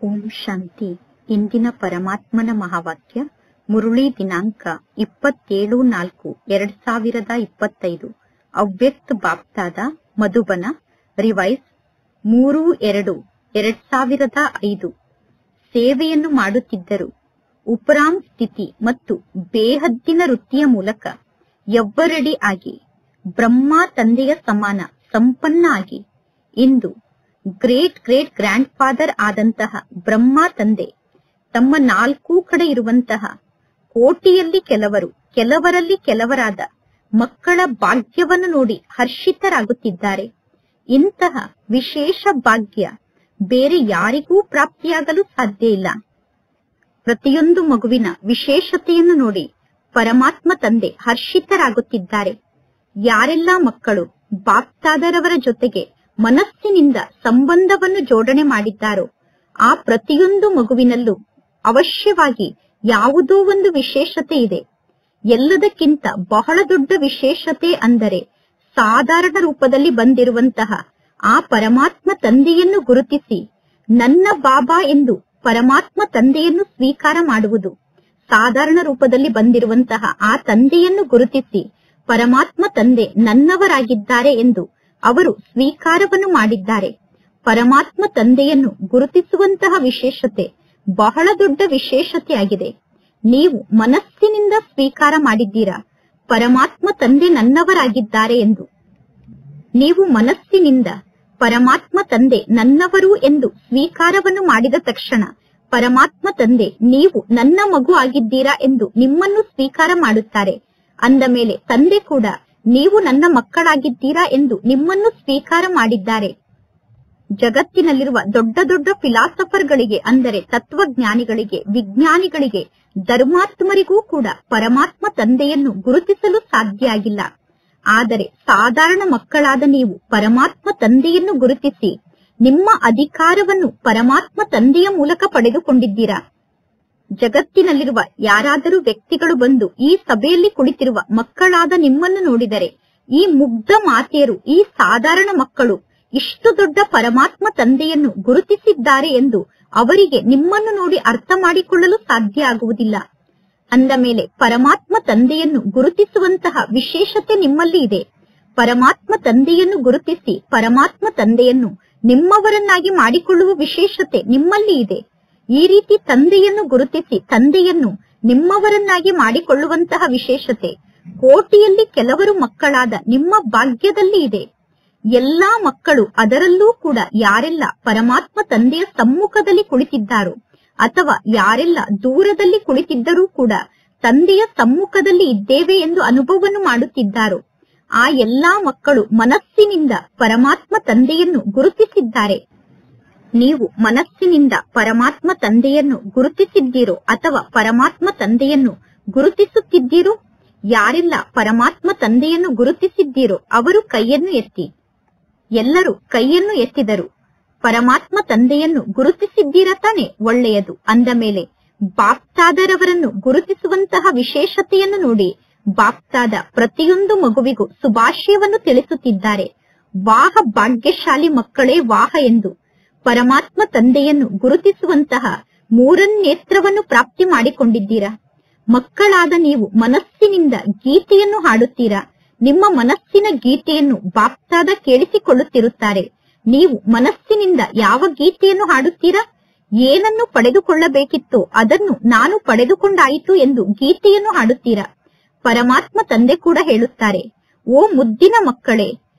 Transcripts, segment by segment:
ಓಂ ಶಾಂತಿ. ಇಂದಿನ ಪರಮಾತ್ಮನ ಮಹಾವಾಕ್ಯ ಮುರುಳಿ ದಿನಾಂಕ 27/4/2025. ಅವ್ಯಕ್ತ ಬಾಪ್ತಾದ ಮಧುಬನ. ರಿವೈಸ್ 3/2/2005. ಸೇವೆಯನ್ನು ಮಾಡುತ್ತಿದ್ದರು. ಉಪರಾಮ್ ಸ್ಥಿತಿ ಮತ್ತು ಬೇಹದ್ದಿನ ವೃತ್ತಿಯ ಮೂಲಕ ಎವ್ವರಡಿ ಆಗಿ ಬ್ರಹ್ಮ ತಂದೆಯ ಸಮಾನ ಸಂಪನ್ನ ಆಗಿ ಇಂದು ಗ್ರೇಟ್ ಗ್ರ್ಯಾಂಡ್ ಫಾದರ್ ಆದಂತಹ ಬ್ರಹ್ಮ ತಂದೆ ತಮ್ಮ 4 ಕಡೆ ಇರುವಂತಹ ಕೋಟಿಯಲ್ಲಿ ಕೆಲವರಲ್ಲಿ ಕೆಲವರಾದ ಮಕ್ಕಳ ಭಾಗ್ಯವನ್ನು ನೋಡಿ ಹರ್ಷಿತರಾಗುತ್ತಿದ್ದಾರೆ. ಇಂತಹ ವಿಶೇಷ ಭಾಗ್ಯ ಬೇರೆ ಯಾರಿಗೂ ಪ್ರಾಪ್ತಿಯಾಗಲು ಸಾಧ್ಯ ಇಲ್ಲ. ಪ್ರತಿಯೊಂದು ಮಗುವಿನ ವಿಶೇಷತೆಯನ್ನು ನೋಡಿ ಪರಮಾತ್ಮ ತಂದೆ ಹರ್ಷಿತರಾಗುತ್ತಿದ್ದಾರೆ. ಯಾರೆಲ್ಲ ಮಕ್ಕಳು ಬಾಪ್ತಾದರವರ ಜೊತೆಗೆ ಮನಸ್ಸಿನಿಂದ ಸಂಬಂಧವನ್ನು ಜೋಡಣೆ ಮಾಡಿದ್ದಾರೋ ಆ ಪ್ರತಿಯೊಂದು ಮಗುವಿನಲ್ಲೂ ಅವಶ್ಯವಾಗಿ ಯಾವುದೋ ಒಂದು ವಿಶೇಷತೆ ಇದೆ. ಎಲ್ಲದಕ್ಕಿಂತ ಬಹಳ ದೊಡ್ಡ ವಿಶೇಷತೆ ಅಂದರೆ ಸಾಧಾರಣ ರೂಪದಲ್ಲಿ ಬಂದಿರುವಂತಹ ಆ ಪರಮಾತ್ಮ ತಂದೆಯನ್ನು ಗುರುತಿಸಿ ನನ್ನ ಬಾಬಾ ಎಂದು ಪರಮಾತ್ಮ ತಂದೆಯನ್ನು ಸ್ವೀಕಾರ ಮಾಡುವುದು. ಸಾಧಾರಣ ರೂಪದಲ್ಲಿ ಬಂದಿರುವಂತಹ ಆ ತಂದೆಯನ್ನು ಗುರುತಿಸಿ ಪರಮಾತ್ಮ ತಂದೆ ನನ್ನವರಾಗಿದ್ದಾರೆ ಎಂದು ಅವರು ಸ್ವೀಕಾರವನ್ನು ಮಾಡಿದ್ದಾರೆ. ಪರಮಾತ್ಮ ತಂದೆಯನ್ನು ಗುರುತಿಸುವಂತಹ ವಿಶೇಷತೆ ಬಹಳ ದೊಡ್ಡ ವಿಶೇಷತೆಯಾಗಿದೆ. ನೀವು ಮನಸ್ಸಿನಿಂದ ಸ್ವೀಕಾರ ಮಾಡಿದ್ದೀರಾ ಪರಮಾತ್ಮ ತಂದೆ ನನ್ನವರಾಗಿದ್ದಾರೆ ಎಂದು. ನೀವು ಮನಸ್ಸಿನಿಂದ ಪರಮಾತ್ಮ ತಂದೆ ನನ್ನವರು ಎಂದು ಸ್ವೀಕಾರವನ್ನು ಮಾಡಿದ ತಕ್ಷಣ ಪರಮಾತ್ಮ ತಂದೆ ನೀವು ನನ್ನ ಮಗು ಆಗಿದ್ದೀರಾ ಎಂದು ನಿಮ್ಮನ್ನು ಸ್ವೀಕಾರ ಮಾಡುತ್ತಾರೆ. ಅಂದ ಮೇಲೆ ತಂದೆ ಕೂಡ ನೀವು ನನ್ನ ಮಕ್ಕಳಾಗಿದ್ದೀರಾ ಎಂದು ನಿಮ್ಮನ್ನು ಸ್ವೀಕಾರ ಮಾಡಿದ್ದಾರೆ. ಜಗತ್ತಿನಲ್ಲಿರುವ ದೊಡ್ಡ ದೊಡ್ಡ ಫಿಲಾಸಫರ್ಗಳಿಗೆ ಅಂದರೆ ತತ್ವಜ್ಞಾನಿಗಳಿಗೆ, ವಿಜ್ಞಾನಿಗಳಿಗೆ, ಧರ್ಮಾತ್ಮರಿಗೂ ಕೂಡ ಪರಮಾತ್ಮ ತಂದೆಯನ್ನು ಗುರುತಿಸಲು ಸಾಧ್ಯ ಆಗಿಲ್ಲ. ಆದರೆ ಸಾಧಾರಣ ಮಕ್ಕಳಾದ ನೀವು ಪರಮಾತ್ಮ ತಂದೆಯನ್ನು ಗುರುತಿಸಿ ನಿಮ್ಮ ಅಧಿಕಾರವನ್ನು ಪರಮಾತ್ಮ ತಂದೆಯ ಮೂಲಕ ಪಡೆದುಕೊಂಡಿದ್ದೀರಾ. ಜಗತ್ತಿನಲ್ಲಿರುವ ಯಾರಾದರೂ ವ್ಯಕ್ತಿಗಳು ಬಂದು ಈ ಸಭೆಯಲ್ಲಿ ಕುಳಿತಿರುವ ಮಕ್ಕಳಾದ ನಿಮ್ಮನ್ನು ನೋಡಿದರೆ ಈ ಮುಗ್ಧ ಮಾತೆಯರು, ಈ ಸಾಧಾರಣ ಮಕ್ಕಳು ಇಷ್ಟು ದೊಡ್ಡ ಪರಮಾತ್ಮ ತಂದೆಯನ್ನು ಗುರುತಿಸಿದ್ದಾರೆ ಎಂದು ಅವರಿಗೆ ನಿಮ್ಮನ್ನು ನೋಡಿ ಅರ್ಥ ಮಾಡಿಕೊಳ್ಳಲು ಸಾಧ್ಯ ಆಗುವುದಿಲ್ಲ. ಅಂದ ಮೇಲೆ ಪರಮಾತ್ಮ ತಂದೆಯನ್ನು ಗುರುತಿಸುವಂತಹ ವಿಶೇಷತೆ ನಿಮ್ಮಲ್ಲಿ ಇದೆ. ಪರಮಾತ್ಮ ತಂದೆಯನ್ನು ಗುರುತಿಸಿ ಪರಮಾತ್ಮ ತಂದೆಯನ್ನು ನಿಮ್ಮವರನ್ನಾಗಿ ಮಾಡಿಕೊಳ್ಳುವ ವಿಶೇಷತೆ ನಿಮ್ಮಲ್ಲಿ ಇದೆ. ಈ ರೀತಿ ತಂದೆಯನ್ನು ಗುರುತಿಸಿ ತಂದೆಯನ್ನು ನಿಮ್ಮವರನ್ನಾಗಿ ಮಾಡಿಕೊಳ್ಳುವಂತಹ ವಿಶೇಷತೆ ಕೋಟಿಯಲ್ಲಿ ಕೆಲವರು ಮಕ್ಕಳಾದ ನಿಮ್ಮ ಭಾಗ್ಯದಲ್ಲಿ ಇದೆ. ಎಲ್ಲಾ ಮಕ್ಕಳು, ಅದರಲ್ಲೂ ಕೂಡ ಯಾರೆಲ್ಲ ಪರಮಾತ್ಮ ತಂದೆಯ ಸಮ್ಮುಖದಲ್ಲಿ ಕುಳಿತಿದ್ದಾರೋ ಅಥವಾ ಯಾರೆಲ್ಲ ದೂರದಲ್ಲಿ ಕುಳಿತಿದ್ದರೂ ಕೂಡ ತಂದೆಯ ಸಮ್ಮುಖದಲ್ಲಿ ಇದ್ದೇವೆ ಎಂದು ಅನುಭವವನ್ನು ಮಾಡುತ್ತಿದ್ದಾರೋ ಆ ಎಲ್ಲಾ ಮಕ್ಕಳು ಮನಸ್ಸಿನಿಂದ ಪರಮಾತ್ಮ ತಂದೆಯನ್ನು ಗುರುತಿಸಿದ್ದಾರೆ. ನೀವು ಮನಸ್ಸಿನಿಂದ ಪರಮಾತ್ಮ ತಂದೆಯನ್ನು ಗುರುತಿಸಿದ್ದೀರೋ ಅಥವಾ ಪರಮಾತ್ಮ ತಂದೆಯನ್ನು ಗುರುತಿಸುತ್ತಿದ್ದೀರೋ? ಯಾರೆಲ್ಲ ಪರಮಾತ್ಮ ತಂದೆಯನ್ನು ಗುರುತಿಸಿದ್ದೀರೋ ಅವರು ಕೈಯನ್ನು ಎತ್ತಿ. ಎಲ್ಲರೂ ಕೈಯನ್ನು ಎತ್ತಿದರು. ಪರಮಾತ್ಮ ತಂದೆಯನ್ನು ಗುರುತಿಸಿದ್ದೀರಾ ತಾನೆ? ಒಳ್ಳೆಯದು. ಅಂದ ಮೇಲೆ ಬಾಪ್ತಾದರವರನ್ನು ಗುರುತಿಸುವಂತಹ ವಿಶೇಷತೆಯನ್ನು ನೋಡಿ ಬಾಪ್ತಾದ ಪ್ರತಿಯೊಂದು ಮಗುವಿಗೂ ಶುಭಾಶಯವನ್ನು ತಿಳಿಸುತ್ತಿದ್ದಾರೆ. ವಾಹ ಭಾಗ್ಯಶಾಲಿ ಮಕ್ಕಳೇ ವಾಹ ಎಂದು ಪರಮಾತ್ಮ ತಂದೆಯನ್ನು ಗುರುತಿಸುವಂತಹ 3 ನೇತ್ರವನ್ನು ಪ್ರಾಪ್ತಿ ಮಾಡಿಕೊಂಡಿದ್ದೀರಾ. ಮಕ್ಕಳಾದ ನೀವು ಮನಸ್ಸಿನಿಂದ ಗೀತೆಯನ್ನು ಹಾಡುತ್ತೀರಾ. ನಿಮ್ಮ ಮನಸ್ಸಿನ ಗೀತೆಯನ್ನು ಬಾಪ್ತಾದ ಕೇಳಿಸಿಕೊಳ್ಳುತ್ತಿರುತ್ತಾರೆ. ನೀವು ಮನಸ್ಸಿನಿಂದ ಯಾವ ಗೀತೆಯನ್ನು ಹಾಡುತ್ತೀರಾ? ಏನನ್ನು ಪಡೆದುಕೊಳ್ಳಬೇಕಿತ್ತೋ ಅದನ್ನು ನಾನು ಪಡೆದುಕೊಂಡಾಯಿತು ಎಂದು ಗೀತೆಯನ್ನು ಹಾಡುತ್ತೀರಾ. ಪರಮಾತ್ಮ ತಂದೆ ಕೂಡ ಹೇಳುತ್ತಾರೆ, ಓ ಮುದ್ದಿನ ಮಕ್ಕಳೇ,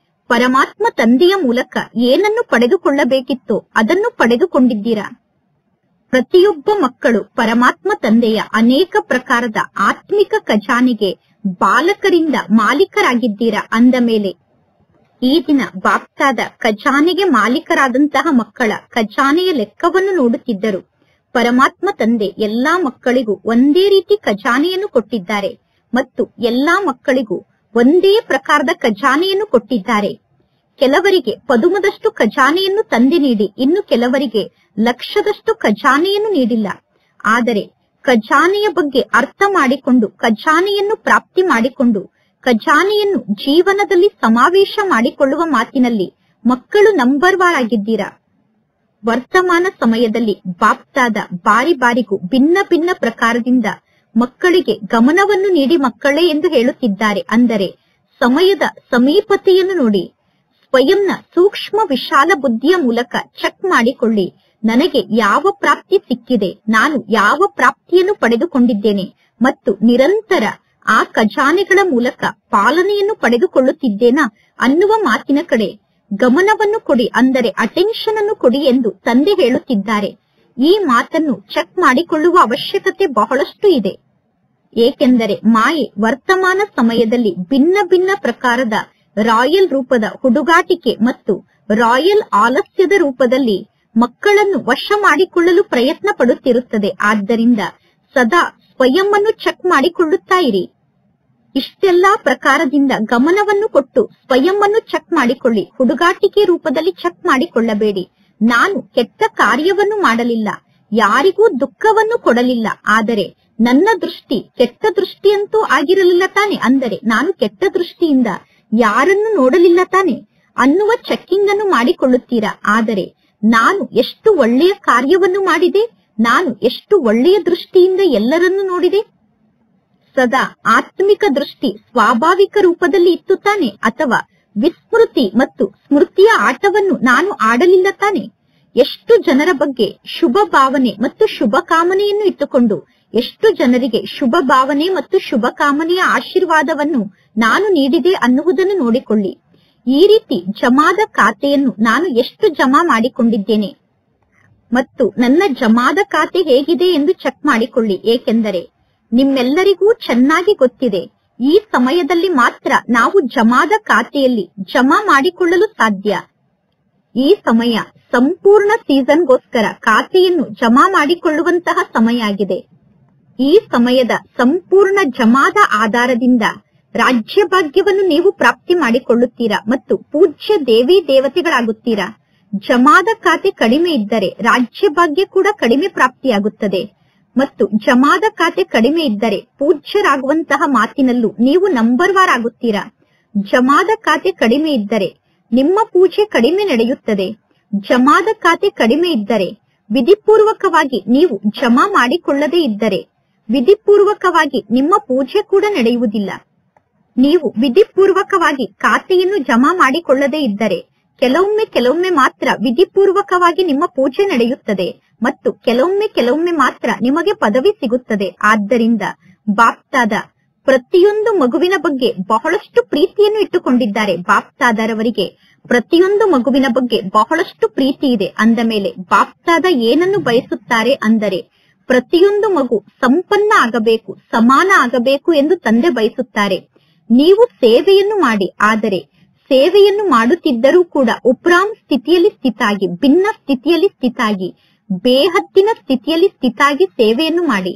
ಪರಮಾತ್ಮ ತಂದೆಯ ಮೂಲಕ ಏನನ್ನು ಪಡೆದುಕೊಳ್ಳಬೇಕಿತ್ತೋ ಅದನ್ನು ಪಡೆದುಕೊಂಡಿದ್ದೀರಾ. ಪ್ರತಿಯೊಬ್ಬ ಮಕ್ಕಳು ಪರಮಾತ್ಮ ತಂದೆಯ ಅನೇಕ ಪ್ರಕಾರದ ಆತ್ಮಿಕ ಖಜಾನೆಗೆ ಬಾಲಕರಿಂದ ಮಾಲೀಕರಾಗಿದ್ದೀರಾ. ಅಂದ ಮೇಲೆ ಈ ದಿನ ಬಾಪ್ತಾದ ಖಜಾನೆಗೆ ಮಾಲೀಕರಾದಂತಹ ಮಕ್ಕಳ ಖಜಾನೆಯ ಲೆಕ್ಕವನ್ನು ನೋಡುತ್ತಿದ್ದರು. ಪರಮಾತ್ಮ ತಂದೆ ಎಲ್ಲಾ ಮಕ್ಕಳಿಗೂ ಒಂದೇ ರೀತಿ ಖಜಾನೆಯನ್ನು ಕೊಟ್ಟಿದ್ದಾರೆ ಮತ್ತು ಎಲ್ಲಾ ಮಕ್ಕಳಿಗೂ ಒಂದೇ ಪ್ರಕಾರದ ಖಜಾನೆಯನ್ನು ಕೊಟ್ಟಿದ್ದಾರೆ. ಕೆಲವರಿಗೆ ಪದುಮದಷ್ಟು ಖಜಾನೆಯನ್ನು ತಂದೆ ನೀಡಿ ಇನ್ನು ಕೆಲವರಿಗೆ ಲಕ್ಷದಷ್ಟು ಖಜಾನೆಯನ್ನು ನೀಡಿಲ್ಲ. ಆದರೆ ಖಜಾನೆಯ ಬಗ್ಗೆ ಅರ್ಥ ಮಾಡಿಕೊಂಡು ಖಜಾನೆಯನ್ನು ಪ್ರಾಪ್ತಿ ಮಾಡಿಕೊಂಡು ಖಜಾನೆಯನ್ನು ಜೀವನದಲ್ಲಿ ಸಮಾವೇಶ ಮಾಡಿಕೊಳ್ಳುವ ಮಾತಿನಲ್ಲಿ ಮಕ್ಕಳು ನಂಬರ್ 1 ಆಗಿದ್ದೀರಾ. ವರ್ತಮಾನ ಸಮಯದಲ್ಲಿ ಬಾಪ್ತಾದ ಬಾರಿ ಬಾರಿಗೂ ಭಿನ್ನ ಭಿನ್ನ ಪ್ರಕಾರದಿಂದ ಮಕ್ಕಳಿಗೆ ಗಮನವನ್ನು ನೀಡಿ ಮಕ್ಕಳೇ ಎಂದು ಹೇಳುತ್ತಿದ್ದಾರೆ. ಅಂದರೆ ಸಮಯದ ಸಮೀಪತೆಯನ್ನು ನೋಡಿ ಸ್ವಯಂನ ಸೂಕ್ಷ್ಮ ವಿಶಾಲ ಬುದ್ಧಿಯ ಮೂಲಕ ಚೆಕ್ ಮಾಡಿಕೊಳ್ಳಿ. ನನಗೆ ಯಾವ ಪ್ರಾಪ್ತಿ ಸಿಕ್ಕಿದೆ, ನಾನು ಯಾವ ಪ್ರಾಪ್ತಿಯನ್ನು ಪಡೆದುಕೊಂಡಿದ್ದೇನೆ ಮತ್ತು ನಿರಂತರ ಆ ಖಜಾನೆಗಳ ಮೂಲಕ ಪಾಲನೆಯನ್ನು ಪಡೆದುಕೊಳ್ಳುತ್ತಿದ್ದೇನಾ ಅನ್ನುವ ಮಾತಿನ ಕಡೆ ಗಮನವನ್ನು ಕೊಡಿ. ಅಂದರೆ ಅಟೆನ್ಷನ್ ಅನ್ನು ಕೊಡಿ ಎಂದು ತಂದೆ ಹೇಳುತ್ತಿದ್ದಾರೆ. ಈ ಮಾತನ್ನು ಚೆಕ್ ಮಾಡಿಕೊಳ್ಳುವ ಅವಶ್ಯಕತೆ ಬಹಳಷ್ಟು ಇದೆ. ಏಕೆಂದರೆ ಮಾಯೆ ವರ್ತಮಾನ ಸಮಯದಲ್ಲಿ ಭಿನ್ನ ಭಿನ್ನ ಪ್ರಕಾರದ ರಾಯಲ್ ರೂಪದ ಹುಡುಗಾಟಿಕೆ ಮತ್ತು ರಾಯಲ್ ಆಲಸ್ಯದ ರೂಪದಲ್ಲಿ ಮಕ್ಕಳನ್ನು ವಶ ಮಾಡಿಕೊಳ್ಳಲು ಪ್ರಯತ್ನ ಪಡುತ್ತಿರುತ್ತದೆ. ಆದ್ದರಿಂದ ಸದಾ ಸ್ವಯಂವನ್ನು ಚೆಕ್ ಮಾಡಿಕೊಳ್ಳುತ್ತಾ ಇರಿ. ಇಷ್ಟೆಲ್ಲಾ ಪ್ರಕಾರದಿಂದ ಗಮನವನ್ನು ಕೊಟ್ಟು ಸ್ವಯಂವನ್ನು ಚೆಕ್ ಮಾಡಿಕೊಳ್ಳಿ. ಹುಡುಗಾಟಿಕೆ ರೂಪದಲ್ಲಿ ಚೆಕ್ ಮಾಡಿಕೊಳ್ಳಬೇಡಿ. ನಾನು ಕೆಟ್ಟ ಕಾರ್ಯವನ್ನು ಮಾಡಲಿಲ್ಲ, ಯಾರಿಗೂ ದುಃಖವನ್ನು ಕೊಡಲಿಲ್ಲ, ಆದರೆ ನನ್ನ ದೃಷ್ಟಿ ಕೆಟ್ಟ ದೃಷ್ಟಿಯಂತೂ ಆಗಿರಲಿಲ್ಲ ತಾನೆ, ಅಂದರೆ ನಾನು ಕೆಟ್ಟ ದೃಷ್ಟಿಯಿಂದ ಯಾರನ್ನು ನೋಡಲಿಲ್ಲ ತಾನೆ ಅನ್ನುವ ಚೆಕ್ಕಿಂಗ್ ಅನ್ನು ಮಾಡಿಕೊಳ್ಳುತ್ತೀರಾ. ಆದರೆ ನಾನು ಎಷ್ಟು ಒಳ್ಳೆಯ ಕಾರ್ಯವನ್ನು ಮಾಡಿದೆ, ನಾನು ಎಷ್ಟು ಒಳ್ಳೆಯ ದೃಷ್ಟಿಯಿಂದ ಎಲ್ಲರನ್ನು ನೋಡಿದೆ. ಸದಾ ಆತ್ಮಿಕ ದೃಷ್ಟಿ ಸ್ವಾಭಾವಿಕ ರೂಪದಲ್ಲಿ ಇತ್ತು ತಾನೆ, ಅಥವಾ ವಿಸ್ಮೃತಿ ಮತ್ತು ಸ್ಮೃತಿಯ ಆಟವನ್ನು ನಾನು ಆಡಲಿಲ್ಲ ತಾನೆ. ಎಷ್ಟು ಜನರ ಬಗ್ಗೆ ಶುಭ ಭಾವನೆ ಮತ್ತು ಶುಭ ಕಾಮನೆಯನ್ನು ಇಟ್ಟುಕೊಂಡು ಎಷ್ಟು ಜನರಿಗೆ ಶುಭ ಭಾವನೆ ಮತ್ತು ಶುಭ ಕಾಮನೆಯ ಆಶೀರ್ವಾದವನ್ನು ನಾನು ನೀಡಿದೆ ಅನ್ನುವುದನ್ನು ನೋಡಿಕೊಳ್ಳಿ. ಈ ರೀತಿ ಜಮಾದ ಖಾತೆಯನ್ನು ನಾನು ಎಷ್ಟು ಜಮಾ ಮಾಡಿಕೊಂಡಿದ್ದೇನೆ ಮತ್ತು ನನ್ನ ಜಮಾದ ಖಾತೆ ಹೇಗಿದೆ ಎಂದು ಚೆಕ್ ಮಾಡಿಕೊಳ್ಳಿ. ಏಕೆಂದರೆ ನಿಮ್ಮೆಲ್ಲರಿಗೂ ಚೆನ್ನಾಗಿ ಗೊತ್ತಿದೆ, ಈ ಸಮಯದಲ್ಲಿ ಮಾತ್ರ ನಾವು ಜಮಾದ ಖಾತೆಯಲ್ಲಿ ಜಮಾ ಮಾಡಿಕೊಳ್ಳಲು ಸಾಧ್ಯ. ಈ ಸಮಯ ಸಂಪೂರ್ಣ ಸೀಸನ್ಗೋಸ್ಕರ ಖಾತೆಯನ್ನು ಜಮಾ ಮಾಡಿಕೊಳ್ಳುವಂತಹ ಸಮಯ ಆಗಿದೆ. ಈ ಸಮಯದ ಸಂಪೂರ್ಣ ಜಮಾದ ಆಧಾರದಿಂದ ರಾಜ್ಯ ಭಾಗ್ಯವನ್ನು ನೀವು ಪ್ರಾಪ್ತಿ ಮಾಡಿಕೊಳ್ಳುತ್ತೀರಾ ಮತ್ತು ಪೂಜ್ಯ ದೇವಿ ದೇವತೆಗಳಾಗುತ್ತೀರಾ. ಜಮಾದ ಖಾತೆ ಕಡಿಮೆ ಇದ್ದರೆ ರಾಜ್ಯ ಭಾಗ್ಯ ಕೂಡ ಕಡಿಮೆ ಪ್ರಾಪ್ತಿಯಾಗುತ್ತದೆ ಮತ್ತು ಜಮಾದ ಖಾತೆ ಕಡಿಮೆ ಇದ್ದರೆ ಪೂಜ್ಯರಾಗುವಂತಹ ಮಾತಿನಲ್ಲೂ ನೀವು ನಂಬರ್ ವಾರ್ ಆಗುತ್ತೀರಾ. ಜಮಾದ ಖಾತೆ ಕಡಿಮೆ ಇದ್ದರೆ ನಿಮ್ಮ ಪೂಜೆ ಕಡಿಮೆ ನಡೆಯುತ್ತದೆ. ಜಮಾದ ಖಾತೆ ಕಡಿಮೆ ಇದ್ದರೆ ವಿಧಿಪೂರ್ವಕವಾಗಿ ನೀವು ಜಮಾ ಮಾಡಿಕೊಳ್ಳದೇ ಇದ್ದರೆ ವಿಧಿಪೂರ್ವಕವಾಗಿ ನಿಮ್ಮ ಪೂಜೆ ಕೂಡ ನಡೆಯುವುದಿಲ್ಲ. ನೀವು ವಿಧಿಪೂರ್ವಕವಾಗಿ ಖಾತೆಯನ್ನು ಜಮಾ ಮಾಡಿಕೊಳ್ಳದೇ ಇದ್ದರೆ ಕೆಲವೊಮ್ಮೆ ಮಾತ್ರ ವಿಧಿಪೂರ್ವಕವಾಗಿ ನಿಮ್ಮ ಪೂಜೆ ನಡೆಯುತ್ತದೆ ಮತ್ತು ಕೆಲವೊಮ್ಮೆ ಮಾತ್ರ ನಿಮಗೆ ಪದವಿ ಸಿಗುತ್ತದೆ. ಆದ್ದರಿಂದ ಬಾಪ್ತಾದ ಪ್ರತಿಯೊಂದು ಮಗುವಿನ ಬಗ್ಗೆ ಬಹಳಷ್ಟು ಪ್ರೀತಿಯನ್ನು ಇಟ್ಟುಕೊಂಡಿದ್ದಾರೆ. ಬಾಪ್ತಾದರವರಿಗೆ ಪ್ರತಿಯೊಂದು ಮಗುವಿನ ಬಗ್ಗೆ ಬಹಳಷ್ಟು ಪ್ರೀತಿ ಇದೆ. ಅಂದ ಮೇಲೆ ಬಾಪ್ತಾದ ಏನನ್ನು ಬಯಸುತ್ತಾರೆ ಅಂದರೆ ಪ್ರತಿಯೊಂದು ಮಗು ಸಂಪನ್ನ ಆಗಬೇಕು, ಸಮಾನ ಆಗಬೇಕು ಎಂದು ತಂದೆ ಬಯಸುತ್ತಾರೆ. ನೀವು ಸೇವೆಯನ್ನು ಮಾಡಿ, ಆದರೆ ಸೇವೆಯನ್ನು ಮಾಡುತ್ತಿದ್ದರೂ ಕೂಡ ಉಪ್ರಾಮ್ ಸ್ಥಿತಿಯಲ್ಲಿ ಸ್ಥಿತಾಗಿ, ಭಿನ್ನ ಸ್ಥಿತಿಯಲ್ಲಿ ಸ್ಥಿತಾಗಿ, ಬೇಹದ್ದಿನ ಸ್ಥಿತಿಯಲ್ಲಿ ಸ್ಥಿತಾಗಿ ಸೇವೆಯನ್ನು ಮಾಡಿ.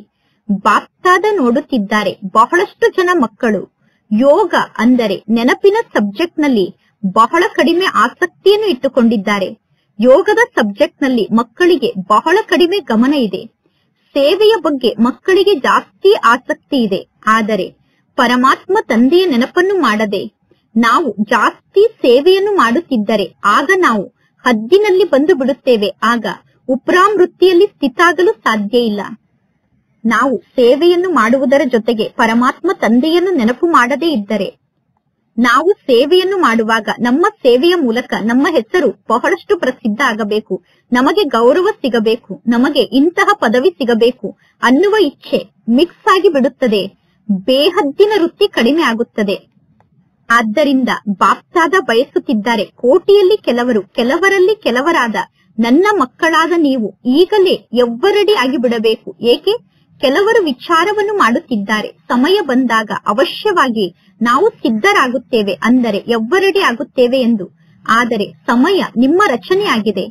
ಬಾಪ್ತಾದ ನೋಡುತ್ತಿದ್ದಾರೆ, ಬಹಳಷ್ಟು ಜನ ಮಕ್ಕಳು ಯೋಗ ಅಂದರೆ ನೆನಪಿನ ಸಬ್ಜೆಕ್ಟ್ ನಲ್ಲಿ ಬಹಳ ಕಡಿಮೆ ಆಸಕ್ತಿಯನ್ನು ಇಟ್ಟುಕೊಂಡಿದ್ದಾರೆ. ಯೋಗದ ಸಬ್ಜೆಕ್ಟ್ ನಲ್ಲಿ ಮಕ್ಕಳಿಗೆ ಬಹಳ ಕಡಿಮೆ ಗಮನ ಇದೆ. ಸೇವೆಯ ಬಗ್ಗೆ ಮಕ್ಕಳಿಗೆ ಜಾಸ್ತಿ ಆಸಕ್ತಿ ಇದೆ. ಆದರೆ ಪರಮಾತ್ಮ ತಂದೆಯ ನೆನಪನ್ನು ಮಾಡದೆ ನಾವು ಜಾಸ್ತಿ ಸೇವೆಯನ್ನು ಮಾಡುತ್ತಿದ್ದರೆ ಆಗ ನಾವು ಹದ್ದಿನಲ್ಲಿ ಬಂದು ಬಿಡುತ್ತೇವೆ. ಆಗ ಉಪ್ರಾಮ್ ವೃತ್ತಿಯಲ್ಲಿ ಸ್ಥಿತಾಗಲು ಸಾಧ್ಯ ಇಲ್ಲ. ನಾವು ಸೇವೆಯನ್ನು ಮಾಡುವುದರ ಜೊತೆಗೆ ಪರಮಾತ್ಮ ತಂದೆಯನ್ನು ನೆನಪು ಮಾಡದೇ ಇದ್ದರೆ, ನಾವು ಸೇವೆಯನ್ನು ಮಾಡುವಾಗ ನಮ್ಮ ಸೇವೆಯ ಮೂಲಕ ನಮ್ಮ ಹೆಸರು ಬಹಳಷ್ಟು ಪ್ರಸಿದ್ಧ ಆಗಬೇಕು, ನಮಗೆ ಗೌರವ ಸಿಗಬೇಕು, ನಮಗೆ ಇಂತಹ ಪದವಿ ಸಿಗಬೇಕು ಅನ್ನುವ ಇಚ್ಛೆ ಮಿಕ್ಸ್ ಆಗಿ ಬಿಡುತ್ತದೆ. ಬೇಹದ್ದಿನ ವೃತ್ತಿ ಕಡಿಮೆ ಆಗುತ್ತದೆ. ಆದ್ದರಿಂದ ಬಾಪ್ತಾದ ಬಯಸುತ್ತಿದ್ದಾರೆ, ಕೋಟಿಯಲ್ಲಿ ಕೆಲವರು, ಕೆಲವರಲ್ಲಿ ಕೆಲವರಾದ ನನ್ನ ಮಕ್ಕಳಾದ ನೀವು ಈಗಲೇ ಎವ್ವರಡಿ ಆಗಿಬಿಡಬೇಕು. ಏಕೆ? ಕೆಲವರು ವಿಚಾರವನ್ನು ಮಾಡುತ್ತಿದ್ದಾರೆ, ಸಮಯ ಬಂದಾಗ ಅವಶ್ಯವಾಗಿ ನಾವು ಸಿದ್ಧರಾಗುತ್ತೇವೆ, ಅಂದರೆ ಎವ್ವರಡಿ ಆಗುತ್ತೇವೆ ಎಂದು. ಆದರೆ ಸಮಯ ನಿಮ್ಮ ರಚನೆಯಾಗಿದೆ.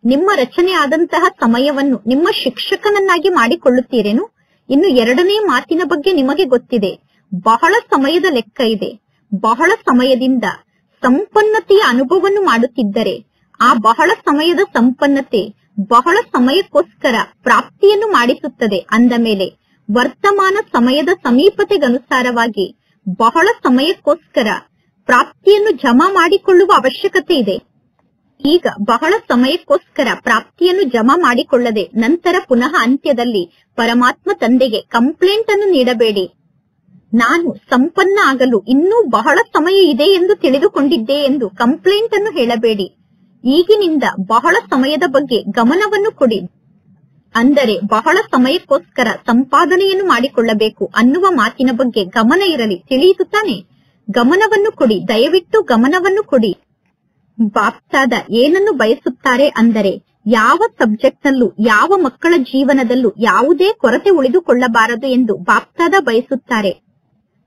ನಿಮ್ಮ ರಚನೆ ಆದಂತಹ ಸಮಯವನ್ನು ನಿಮ್ಮ ಶಿಕ್ಷಕನನ್ನಾಗಿ ಮಾಡಿಕೊಳ್ಳುತ್ತೀರೇನು? ಇನ್ನು ಎರಡನೇ ಮಾತಿನ ಬಗ್ಗೆ ನಿಮಗೆ ಗೊತ್ತಿದೆ, ಬಹಳ ಸಮಯದ ಲೆಕ್ಕ ಇದೆ. ಬಹಳ ಸಮಯದಿಂದ ಸಂಪನ್ನತೆಯ ಅನುಭವವನ್ನು ಮಾಡುತ್ತಿದ್ದರೆ ಆ ಬಹಳ ಸಮಯದ ಸಂಪನ್ನತೆ ಬಹಳ ಸಮಯಕ್ಕೋಸ್ಕರ ಪ್ರಾಪ್ತಿಯನ್ನು ಮಾಡಿಸುತ್ತದೆ. ಅಂದ ಮೇಲೆ ವರ್ತಮಾನ ಸಮಯದ ಸಮೀಪತೆಗನುಸಾರವಾಗಿ ಬಹಳ ಸಮಯಕ್ಕೋಸ್ಕರ ಪ್ರಾಪ್ತಿಯನ್ನು ಜಮಾ ಮಾಡಿಕೊಳ್ಳುವ ಅವಶ್ಯಕತೆ ಇದೆ. ಈಗ ಬಹಳ ಸಮಯಕ್ಕೋಸ್ಕರ ಪ್ರಾಪ್ತಿಯನ್ನು ಜಮಾ ಮಾಡಿಕೊಳ್ಳದೆ ನಂತರ ಪುನಃ ಅಂತ್ಯದಲ್ಲಿ ಪರಮಾತ್ಮ ತಂದೆಗೆ ಕಂಪ್ಲೇಂಟ್ ಅನ್ನು ನೀಡಬೇಡಿ. ನಾನು ಸಂಪನ್ನ ಆಗಲು ಇನ್ನೂ ಬಹಳ ಸಮಯ ಇದೆ ಎಂದು ತಿಳಿದುಕೊಂಡಿದ್ದೆ ಎಂದು ಕಂಪ್ಲೇಂಟ್ ಅನ್ನು ಹೇಳಬೇಡಿ. ಈಗಿನಿಂದ ಬಹಳ ಸಮಯದ ಬಗ್ಗೆ ಗಮನವನ್ನು ಕೊಡಿ. ಅಂದರೆ ಬಹಳ ಸಮಯಕ್ಕೋಸ್ಕರ ಸಂಪಾದನೆಯನ್ನು ಮಾಡಿಕೊಳ್ಳಬೇಕು ಅನ್ನುವ ಮಾತಿನ ಬಗ್ಗೆ ಗಮನ ಇರಲಿ. ತಿಳಿಯಿತು ತಾನೆ? ಗಮನವನ್ನು ಕೊಡಿ, ದಯವಿಟ್ಟು ಗಮನವನ್ನು ಕೊಡಿ. ಬಾಪ್ತಾದ ಏನನ್ನು ಬಯಸುತ್ತಾರೆ ಅಂದರೆ ಯಾವ ಸಬ್ಜೆಕ್ಟ್ ನಲ್ಲೂ ಯಾವ ಮಕ್ಕಳ ಜೀವನದಲ್ಲೂ ಯಾವುದೇ ಕೊರತೆ ಉಳಿದುಕೊಳ್ಳಬಾರದು ಎಂದು ಬಾಪ್ತಾದ ಬಯಸುತ್ತಾರೆ.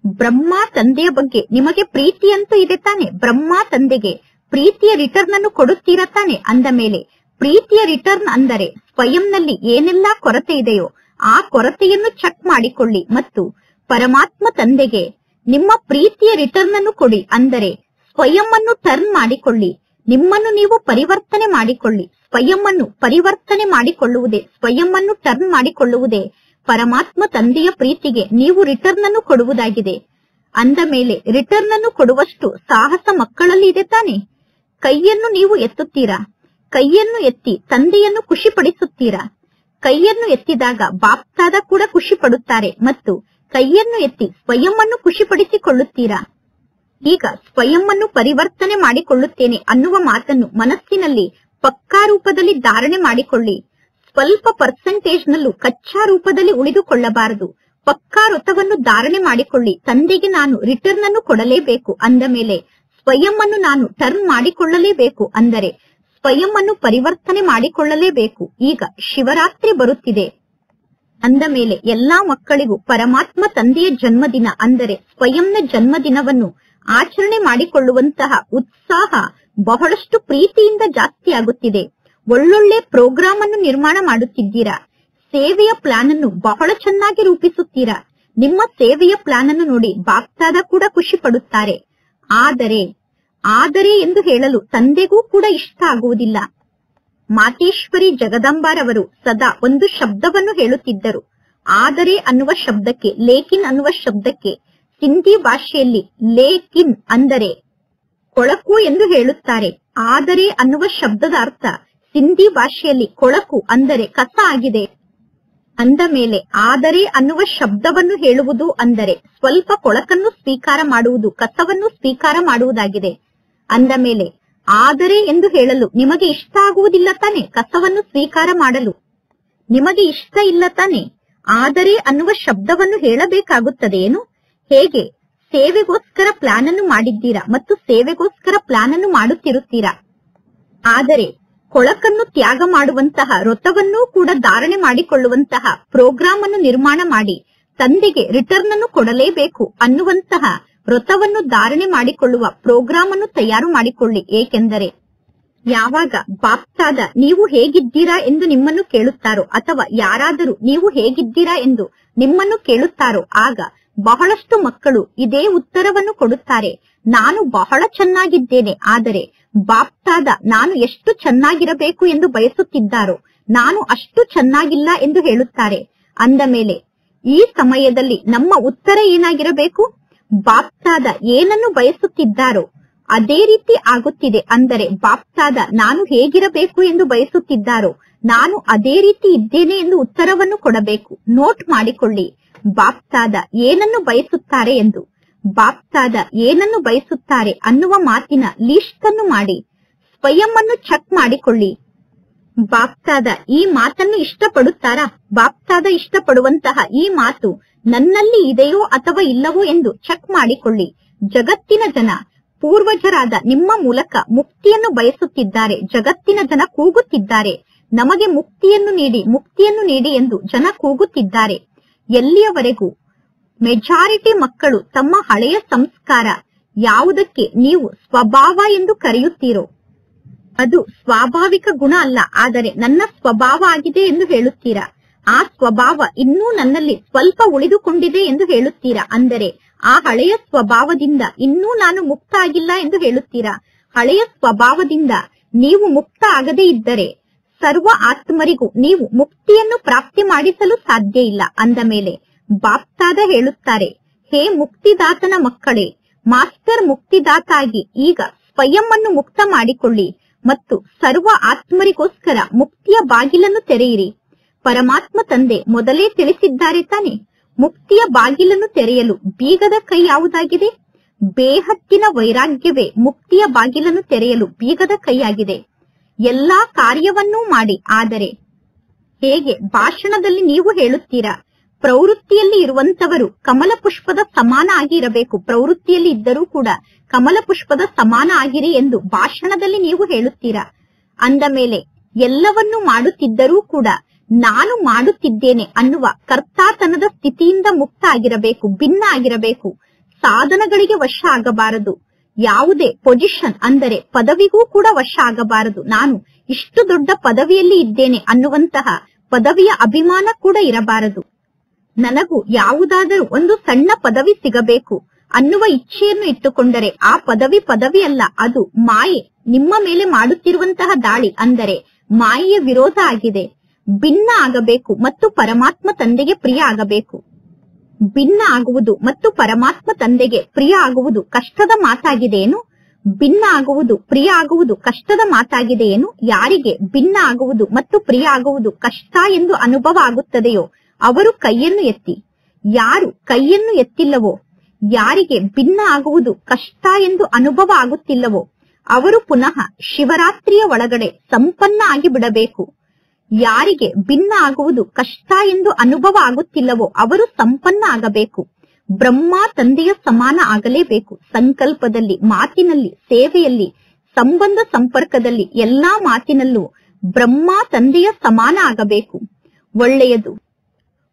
ಬ್ರಹ್ಮ ತಂದೆಯ ಬಗ್ಗೆ ನಿಮಗೆ ಪ್ರೀತಿ ಅಂತೂ ಇದೆ ತಾನೆ? ಬ್ರಹ್ಮ ತಂದೆಗೆ ಪ್ರೀತಿಯ ರಿಟರ್ನ್ ಅನ್ನು ಕೊಡುತ್ತೀರಾ ತಾನೆ? ಅಂದ ಮೇಲೆ ಪ್ರೀತಿಯ ರಿಟರ್ನ್ ಅಂದರೆ ಸ್ವಯಂನಲ್ಲಿ ಏನೆಲ್ಲಾ ಕೊರತೆ ಇದೆಯೋ ಆ ಕೊರತೆಯನ್ನು ಚೆಕ್ ಮಾಡಿಕೊಳ್ಳಿ ಮತ್ತು ಪರಮಾತ್ಮ ತಂದೆಗೆ ನಿಮ್ಮ ಪ್ರೀತಿಯ ರಿಟರ್ನ್ ಅನ್ನು ಕೊಡಿ. ಅಂದರೆ ಸ್ವಯಂ ಅನ್ನು ಟರ್ನ್ ಮಾಡಿಕೊಳ್ಳಿ, ನಿಮ್ಮನ್ನು ನೀವು ಪರಿವರ್ತನೆ ಮಾಡಿಕೊಳ್ಳಿ. ಸ್ವಯಂ ಅನ್ನು ಪರಿವರ್ತನೆ ಮಾಡಿಕೊಳ್ಳುವುದೇ, ಸ್ವಯಂ ಅನ್ನು ಟರ್ನ್ ಮಾಡಿಕೊಳ್ಳುವುದೇ ಪರಮಾತ್ಮ ತಂದೆಯ ಪ್ರೀತಿಗೆ ನೀವು ರಿಟರ್ನ್ ಅನ್ನು ಕೊಡುವುದಾಗಿದೆ. ಅಂದ ಮೇಲೆ ರಿಟರ್ನ್ ಅನ್ನು ಕೊಡುವಷ್ಟು ಸಾಹಸ ಮಕ್ಕಳಲ್ಲಿ ಇದೆ ತಾನೆ? ಕೈಯನ್ನು ನೀವು ಎತ್ತುತ್ತೀರಾ? ಕೈಯನ್ನು ಎತ್ತಿ ತಂದೆಯನ್ನು ಖುಷಿ ಪಡಿಸುತ್ತೀರಾ? ಕೈಯನ್ನು ಎತ್ತಿದಾಗ ಬಾಪ್ತಾದ ಕೂಡ ಖುಷಿ ಪಡುತ್ತಾರೆ ಮತ್ತು ಕೈಯನ್ನು ಎತ್ತಿ ಸ್ವಯಂ ಅನ್ನು ಖುಷಿಪಡಿಸಿಕೊಳ್ಳುತ್ತೀರಾ? ಈಗ ಸ್ವಯಂ ಅನ್ನು ಪರಿವರ್ತನೆ ಮಾಡಿಕೊಳ್ಳುತ್ತೇನೆ ಅನ್ನುವ ಮಾತನ್ನು ಮನಸ್ಸಿನಲ್ಲಿ ಪಕ್ಕಾ ರೂಪದಲ್ಲಿ ಧಾರಣೆ ಮಾಡಿಕೊಳ್ಳಿ. ಸ್ವಲ್ಪ ಪರ್ಸೆಂಟೇಜ್ ನಲ್ಲೂ ಕಚ್ಚಾ ರೂಪದಲ್ಲಿ ಉಳಿದುಕೊಳ್ಳಬಾರದು. ಪಕ್ಕಾ ವೃತವನ್ನು ಧಾರಣೆ ಮಾಡಿಕೊಳ್ಳಿ. ತಂದೆಗೆ ನಾನು ರಿಟರ್ನ್ ಅನ್ನು ಕೊಡಲೇಬೇಕು. ಅಂದ ಮೇಲೆ ಸ್ವಯಂ ಅನ್ನು ನಾನು ಟರ್ನ್ ಮಾಡಿಕೊಳ್ಳಲೇಬೇಕು. ಅಂದರೆ ಸ್ವಯಂ ಅನ್ನು ಪರಿವರ್ತನೆ ಮಾಡಿಕೊಳ್ಳಲೇಬೇಕು. ಈಗ ಶಿವರಾತ್ರಿ ಬರುತ್ತಿದೆ. ಅಂದ ಮೇಲೆ ಎಲ್ಲಾ ಮಕ್ಕಳಿಗೂ ಪರಮಾತ್ಮ ತಂದೆಯ ಜನ್ಮದಿನ ಅಂದರೆ ಸ್ವಯಂನ ಜನ್ಮದಿನವನ್ನು ಆಚರಣೆ ಮಾಡಿಕೊಳ್ಳುವಂತಹ ಉತ್ಸಾಹ ಬಹಳಷ್ಟು ಪ್ರೀತಿಯಿಂದ ಜಾಸ್ತಿ ಆಗುತ್ತಿದೆ. ಒಳ್ಳೊಳ್ಳೆ ಪ್ರೋಗ್ರಾಮ್ ಅನ್ನು ನಿರ್ಮಾಣ ಮಾಡುತ್ತಿದ್ದೀರಾ. ಸೇವೆಯ ಪ್ಲಾನ್ ಅನ್ನು ಬಹಳ ಚೆನ್ನಾಗಿ ರೂಪಿಸುತ್ತೀರಾ. ನಿಮ್ಮ ಸೇವೆಯ ಪ್ಲಾನ್ ಅನ್ನು ನೋಡಿ ಬಾಪ್ತಾದ ಕೂಡ ಖುಷಿ ಪಡುತ್ತಾರೆ. ಆದರೆ ಎಂದು ಹೇಳಲು ತಂದೆಗೂ ಕೂಡ ಇಷ್ಟ ಆಗುವುದಿಲ್ಲ. ಮಾತೇಶ್ವರಿ ಜಗದಂಬಾರವರು ಸದಾ ಒಂದು ಶಬ್ದವನ್ನು ಹೇಳುತ್ತಿದ್ದರು. ಆದರೆ ಅನ್ನುವ ಶಬ್ದಕ್ಕೆ, ಲೇಕಿನ್ ಅನ್ನುವ ಶಬ್ದಕ್ಕೆ ಸಿಂಧಿ ಭಾಷೆಯಲ್ಲಿ ಲೇಕಿನ್ ಅಂದರೆ ಕೊಳಕು ಎಂದು ಹೇಳುತ್ತಾರೆ. ಆದರೆ ಅನ್ನುವ ಶಬ್ದದ ಅರ್ಥ ಸಿಂಧಿ ಭಾಷೆಯಲ್ಲಿ ಕೊಳಕು ಅಂದರೆ ಕಸ ಆಗಿದೆ. ಅಂದ ಮೇಲೆ ಆದರೆ ಅನ್ನುವ ಶಬ್ದವನ್ನು ಹೇಳುವುದು ಅಂದರೆ ಸ್ವಲ್ಪ ಕೊಳಕನ್ನು ಸ್ವೀಕಾರ ಮಾಡುವುದು, ಕಸವನ್ನು ಸ್ವೀಕಾರ ಮಾಡುವುದಾಗಿದೆ. ಅಂದ ಮೇಲೆ ಆದರೆ ಎಂದು ಹೇಳಲು ನಿಮಗೆ ಇಷ್ಟ ಆಗುವುದಿಲ್ಲ ತಾನೆ? ಕಸವನ್ನು ಸ್ವೀಕಾರ ಮಾಡಲು ನಿಮಗೆ ಇಷ್ಟ ಇಲ್ಲ ತಾನೆ? ಆದರೆ ಅನ್ನುವ ಶಬ್ದವನ್ನು ಹೇಳಬೇಕಾಗುತ್ತದೆ ಏನು? ಹೇಗೆ ಸೇವೆಗೋಸ್ಕರ ಪ್ಲಾನ್ ಅನ್ನು ಮಾಡಿದ್ದೀರಾ ಮತ್ತು ಸೇವೆಗೋಸ್ಕರ ಪ್ಲಾನ್ ಅನ್ನು ಮಾಡುತ್ತಿರುತ್ತೀರಾ. ಆದರೆ ಕೊಳಕನ್ನು ತ್ಯಾಗ ಮಾಡುವಂತಹ ವ್ರತವನ್ನೂ ಕೂಡ ಧಾರಣೆ ಮಾಡಿಕೊಳ್ಳುವಂತಹ ಪ್ರೋಗ್ರಾಮ್ ಅನ್ನು ನಿರ್ಮಾಣ ಮಾಡಿ ತಂದೆಗೆ ರಿಟರ್ನ್ ಅನ್ನು ಕೊಡಲೇಬೇಕು ಅನ್ನುವಂತಹ ವ್ರತವನ್ನು ಧಾರಣೆ ಮಾಡಿಕೊಳ್ಳುವ ಪ್ರೋಗ್ರಾಮ್ ಅನ್ನು ತಯಾರು ಮಾಡಿಕೊಳ್ಳಿ. ಏಕೆಂದರೆ ಯಾವಾಗ ಬಾಪ್ತಾದ ನೀವು ಹೇಗಿದ್ದೀರಾ ಎಂದು ನಿಮ್ಮನ್ನು ಕೇಳುತ್ತಾರೋ ಅಥವಾ ಯಾರಾದರೂ ನೀವು ಹೇಗಿದ್ದೀರಾ ಎಂದು ನಿಮ್ಮನ್ನು ಕೇಳುತ್ತಾರೋ ಆಗ ಬಹಳಷ್ಟು ಮಕ್ಕಳು ಇದೇ ಉತ್ತರವನ್ನು ಕೊಡುತ್ತಾರೆ, ನಾನು ಬಹಳ ಚೆನ್ನಾಗಿದ್ದೇನೆ. ಆದರೆ ಬಾಪ್ತಾದ ನಾನು ಎಷ್ಟು ಚೆನ್ನಾಗಿರಬೇಕು ಎಂದು ಬಯಸುತ್ತಿದ್ದಾರೋ ನಾನು ಅಷ್ಟು ಚೆನ್ನಾಗಿಲ್ಲ ಎಂದು ಹೇಳುತ್ತಾರೆ. ಅಂದ ಮೇಲೆ ಈ ಸಮಯದಲ್ಲಿ ನಮ್ಮ ಉತ್ತರ ಏನಾಗಿರಬೇಕು? ಬಾಪ್ತಾದ ಏನನ್ನು ಬಯಸುತ್ತಿದ್ದಾರೋ ಅದೇ ರೀತಿ ಆಗುತ್ತಿದೆ. ಅಂದರೆ ಬಾಪ್ತಾದ ನಾನು ಹೇಗಿರಬೇಕು ಎಂದು ಬಯಸುತ್ತಿದ್ದಾರೋ ನಾನು ಅದೇ ರೀತಿ ಇದ್ದೇನೆ ಎಂದು ಉತ್ತರವನ್ನು ಕೊಡಬೇಕು. ನೋಟ್ ಮಾಡಿಕೊಳ್ಳಿ, ಬಾಪ್ತಾದ ಏನನ್ನು ಬಯಸುತ್ತಾರೆ ಎಂದು. ಬಾಪ್ತಾದ ಏನನ್ನು ಬಯಸುತ್ತಾರೆ ಅನ್ನುವ ಮಾತಿನ ಲಿಸ್ಟ್ ಅನ್ನು ಮಾಡಿ ಸ್ವಯಂ ಅನ್ನು ಚೆಕ್ ಮಾಡಿಕೊಳ್ಳಿ. ಬಾಪ್ತಾದ ಈ ಮಾತನ್ನು ಇಷ್ಟಪಡುತ್ತಾರಾ? ಬಾಪ್ತಾದ ಇಷ್ಟಪಡುವಂತಹ ಈ ಮಾತು ನನ್ನಲ್ಲಿ ಇದೆಯೋ ಅಥವಾ ಇಲ್ಲವೋ ಎಂದು ಚೆಕ್ ಮಾಡಿಕೊಳ್ಳಿ. ಜಗತ್ತಿನ ಜನ ಪೂರ್ವಜರಾದ ನಿಮ್ಮ ಮೂಲಕ ಮುಕ್ತಿಯನ್ನು ಬಯಸುತ್ತಿದ್ದಾರೆ. ಜಗತ್ತಿನ ಜನ ಕೂಗುತ್ತಿದ್ದಾರೆ, ನಮಗೆ ಮುಕ್ತಿಯನ್ನು ನೀಡಿ, ಮುಕ್ತಿಯನ್ನು ನೀಡಿ ಎಂದು ಜನ ಕೂಗುತ್ತಿದ್ದಾರೆ. ಎಲ್ಲಿಯವರೆಗೂ ಮೆಜಾರಿಟಿ ಮಕ್ಕಳು ತಮ್ಮ ಹಳೆಯ ಸಂಸ್ಕಾರ ಯಾವುದಕ್ಕೆ ನೀವು ಸ್ವಭಾವ ಎಂದು ಕರೆಯುತ್ತೀರೋ ಅದು ಸ್ವಾಭಾವಿಕ ಗುಣ ಅಲ್ಲ, ಆದರೆ ನನ್ನ ಸ್ವಭಾವ ಆಗಿದೆ ಎಂದು ಹೇಳುತ್ತೀರಾ. ಆ ಸ್ವಭಾವ ಇನ್ನೂ ನನ್ನಲ್ಲಿ ಸ್ವಲ್ಪ ಉಳಿದುಕೊಂಡಿದೆ ಎಂದು ಹೇಳುತ್ತೀರಾ. ಅಂದರೆ ಆ ಹಳೆಯ ಸ್ವಭಾವದಿಂದ ಇನ್ನೂ ನಾನು ಮುಕ್ತ ಆಗಿಲ್ಲ ಎಂದು ಹೇಳುತ್ತೀರಾ. ಹಳೆಯ ಸ್ವಭಾವದಿಂದ ನೀವು ಮುಕ್ತ ಆಗದೇ ಇದ್ದರೆ ಸರ್ವ ಆತ್ಮರಿಗೂ ನೀವು ಮುಕ್ತಿಯನ್ನು ಪ್ರಾಪ್ತಿ ಮಾಡಿಸಲು ಸಾಧ್ಯ ಇಲ್ಲ. ಅಂದ ಮೇಲೆ ಬಾಪ್ತಾದ ಹೇಳುತ್ತಾರೆ, ಹೇ ಮುಕ್ತಿದಾತನ ಮಕ್ಕಳೇ, ಮಾಸ್ಟರ್ ಮುಕ್ತಿದಾತ ಆಗಿ ಈಗ ಸ್ವಯಂ ಅನ್ನು ಮುಕ್ತ ಮಾಡಿಕೊಳ್ಳಿ. ಮತ್ತು ಸರ್ವ ಆತ್ಮರಿಗೋಸ್ಕರ ಮುಕ್ತಿಯ ಬಾಗಿಲನ್ನು ತೆರೆಯಿರಿ. ಪರಮಾತ್ಮ ತಂದೆ ಮೊದಲೇ ತಿಳಿಸಿದ್ದಾರೆ ತಾನೆ, ಮುಕ್ತಿಯ ಬಾಗಿಲನ್ನು ತೆರೆಯಲು ಬೀಗದ ಕೈ ಯಾವುದಾಗಿದೆ? ಬೇಹದ್ದಿನ ವೈರಾಗ್ಯವೇ ಮುಕ್ತಿಯ ಬಾಗಿಲನ್ನು ತೆರೆಯಲು ಬೀಗದ ಕೈಯಾಗಿದೆ. ಎಲ್ಲಾ ಕಾರ್ಯವನ್ನೂ ಮಾಡಿ, ಆದರೆ ಹೇಗೆ ಭಾಷಣದಲ್ಲಿ ನೀವು ಹೇಳುತ್ತೀರಾ, ಪ್ರವೃತ್ತಿಯಲ್ಲಿ ಇರುವಂತವರು ಕಮಲ ಪುಷ್ಪದ ಸಮಾನ ಆಗಿ ಇರಬೇಕು, ಪ್ರವೃತ್ತಿಯಲ್ಲಿ ಇದ್ದರೂ ಕೂಡ ಕಮಲ ಪುಷ್ಪದ ಸಮಾನ ಆಗಿರಿ ಎಂದು ಭಾಷಣದಲ್ಲಿ ನೀವು ಹೇಳುತ್ತೀರಾ. ಅಂದ ಮೇಲೆ ಎಲ್ಲವನ್ನೂ ಮಾಡುತ್ತಿದ್ದರೂ ಕೂಡ ನಾನು ಮಾಡುತ್ತಿದ್ದೇನೆ ಅನ್ನುವ ಕರ್ತಾತನದ ಸ್ಥಿತಿಯಿಂದ ಮುಕ್ತ ಆಗಿರಬೇಕು, ಭಿನ್ನ ಆಗಿರಬೇಕು. ಸಾಧನಗಳಿಗೆ ವಶ ಆಗಬಾರದು. ಯಾವುದೇ ಪೊಸಿಷನ್ ಅಂದರೆ ಪದವಿಗೂ ಕೂಡ ವಶ ಆಗಬಾರದು. ನಾನು ಇಷ್ಟು ದೊಡ್ಡ ಪದವಿಯಲ್ಲಿ ಇದ್ದೇನೆ ಅನ್ನುವಂತಹ ಪದವಿಯ ಅಭಿಮಾನ ಕೂಡ ಇರಬಾರದು. ನನಗೂ ಯಾವುದಾದರೂ ಒಂದು ಸಣ್ಣ ಪದವಿ ಸಿಗಬೇಕು ಅನ್ನುವ ಇಚ್ಛೆಯನ್ನು ಇಟ್ಟುಕೊಂಡರೆ ಆ ಪದವಿ ಅಲ್ಲ, ಅದು ಮಾಯೆ ನಿಮ್ಮ ಮೇಲೆ ಮಾಡುತ್ತಿರುವಂತಹ ದಾಳಿ, ಅಂದರೆ ಮಾಯೆಯ ವಿರೋಧ ಆಗಿದೆ. ಭಿನ್ನ ಆಗಬೇಕು ಮತ್ತು ಪರಮಾತ್ಮ ತಂದೆಗೆ ಪ್ರಿಯ ಆಗಬೇಕು. ಭಿನ್ನ ಆಗುವುದು ಮತ್ತು ಪರಮಾತ್ಮ ತಂದೆಗೆ ಪ್ರಿಯ ಆಗುವುದು ಕಷ್ಟದ ಮಾತಾಗಿದೆಯೇನು? ಭಿನ್ನ ಆಗುವುದು ಪ್ರಿಯ ಆಗುವುದು ಕಷ್ಟದ ಮಾತಾಗಿದೆಯೇನು? ಯಾರಿಗೆ ಭಿನ್ನ ಆಗುವುದು ಮತ್ತು ಪ್ರಿಯ ಆಗುವುದು ಕಷ್ಟ ಎಂದು ಅನುಭವ ಆಗುತ್ತದೆಯೋ ಅವರು ಕೈಯನ್ನು ಎತ್ತಿ. ಯಾರು ಕೈಯನ್ನು ಎತ್ತಿಲ್ಲವೋ, ಯಾರಿಗೆ ಭಿನ್ನ ಆಗುವುದು ಕಷ್ಟ ಎಂದು ಅನುಭವ ಆಗುತ್ತಿಲ್ಲವೋ ಅವರು ಪುನಃ ಶಿವರಾತ್ರಿಯ ಒಳಗಡೆ ಸಂಪನ್ನ ಆಗಿ ಬಿಡಬೇಕು. ಯಾರಿಗೆ ಭಿನ್ನ ಆಗುವುದು ಕಷ್ಟ ಎಂದು ಅನುಭವ ಆಗುತ್ತಿಲ್ಲವೋ ಅವರು ಸಂಪನ್ನ ಆಗಬೇಕು. ಬ್ರಹ್ಮ ತಂದೆಯ ಸಮಾನ ಆಗಲೇಬೇಕು. ಸಂಕಲ್ಪದಲ್ಲಿ, ಮಾತಿನಲ್ಲಿ, ಸೇವೆಯಲ್ಲಿ, ಸಂಬಂಧ ಸಂಪರ್ಕದಲ್ಲಿ, ಎಲ್ಲಾ ಮಾತಿನಲ್ಲೂ ಬ್ರಹ್ಮ ತಂದೆಯ ಸಮಾನ ಆಗಬೇಕು.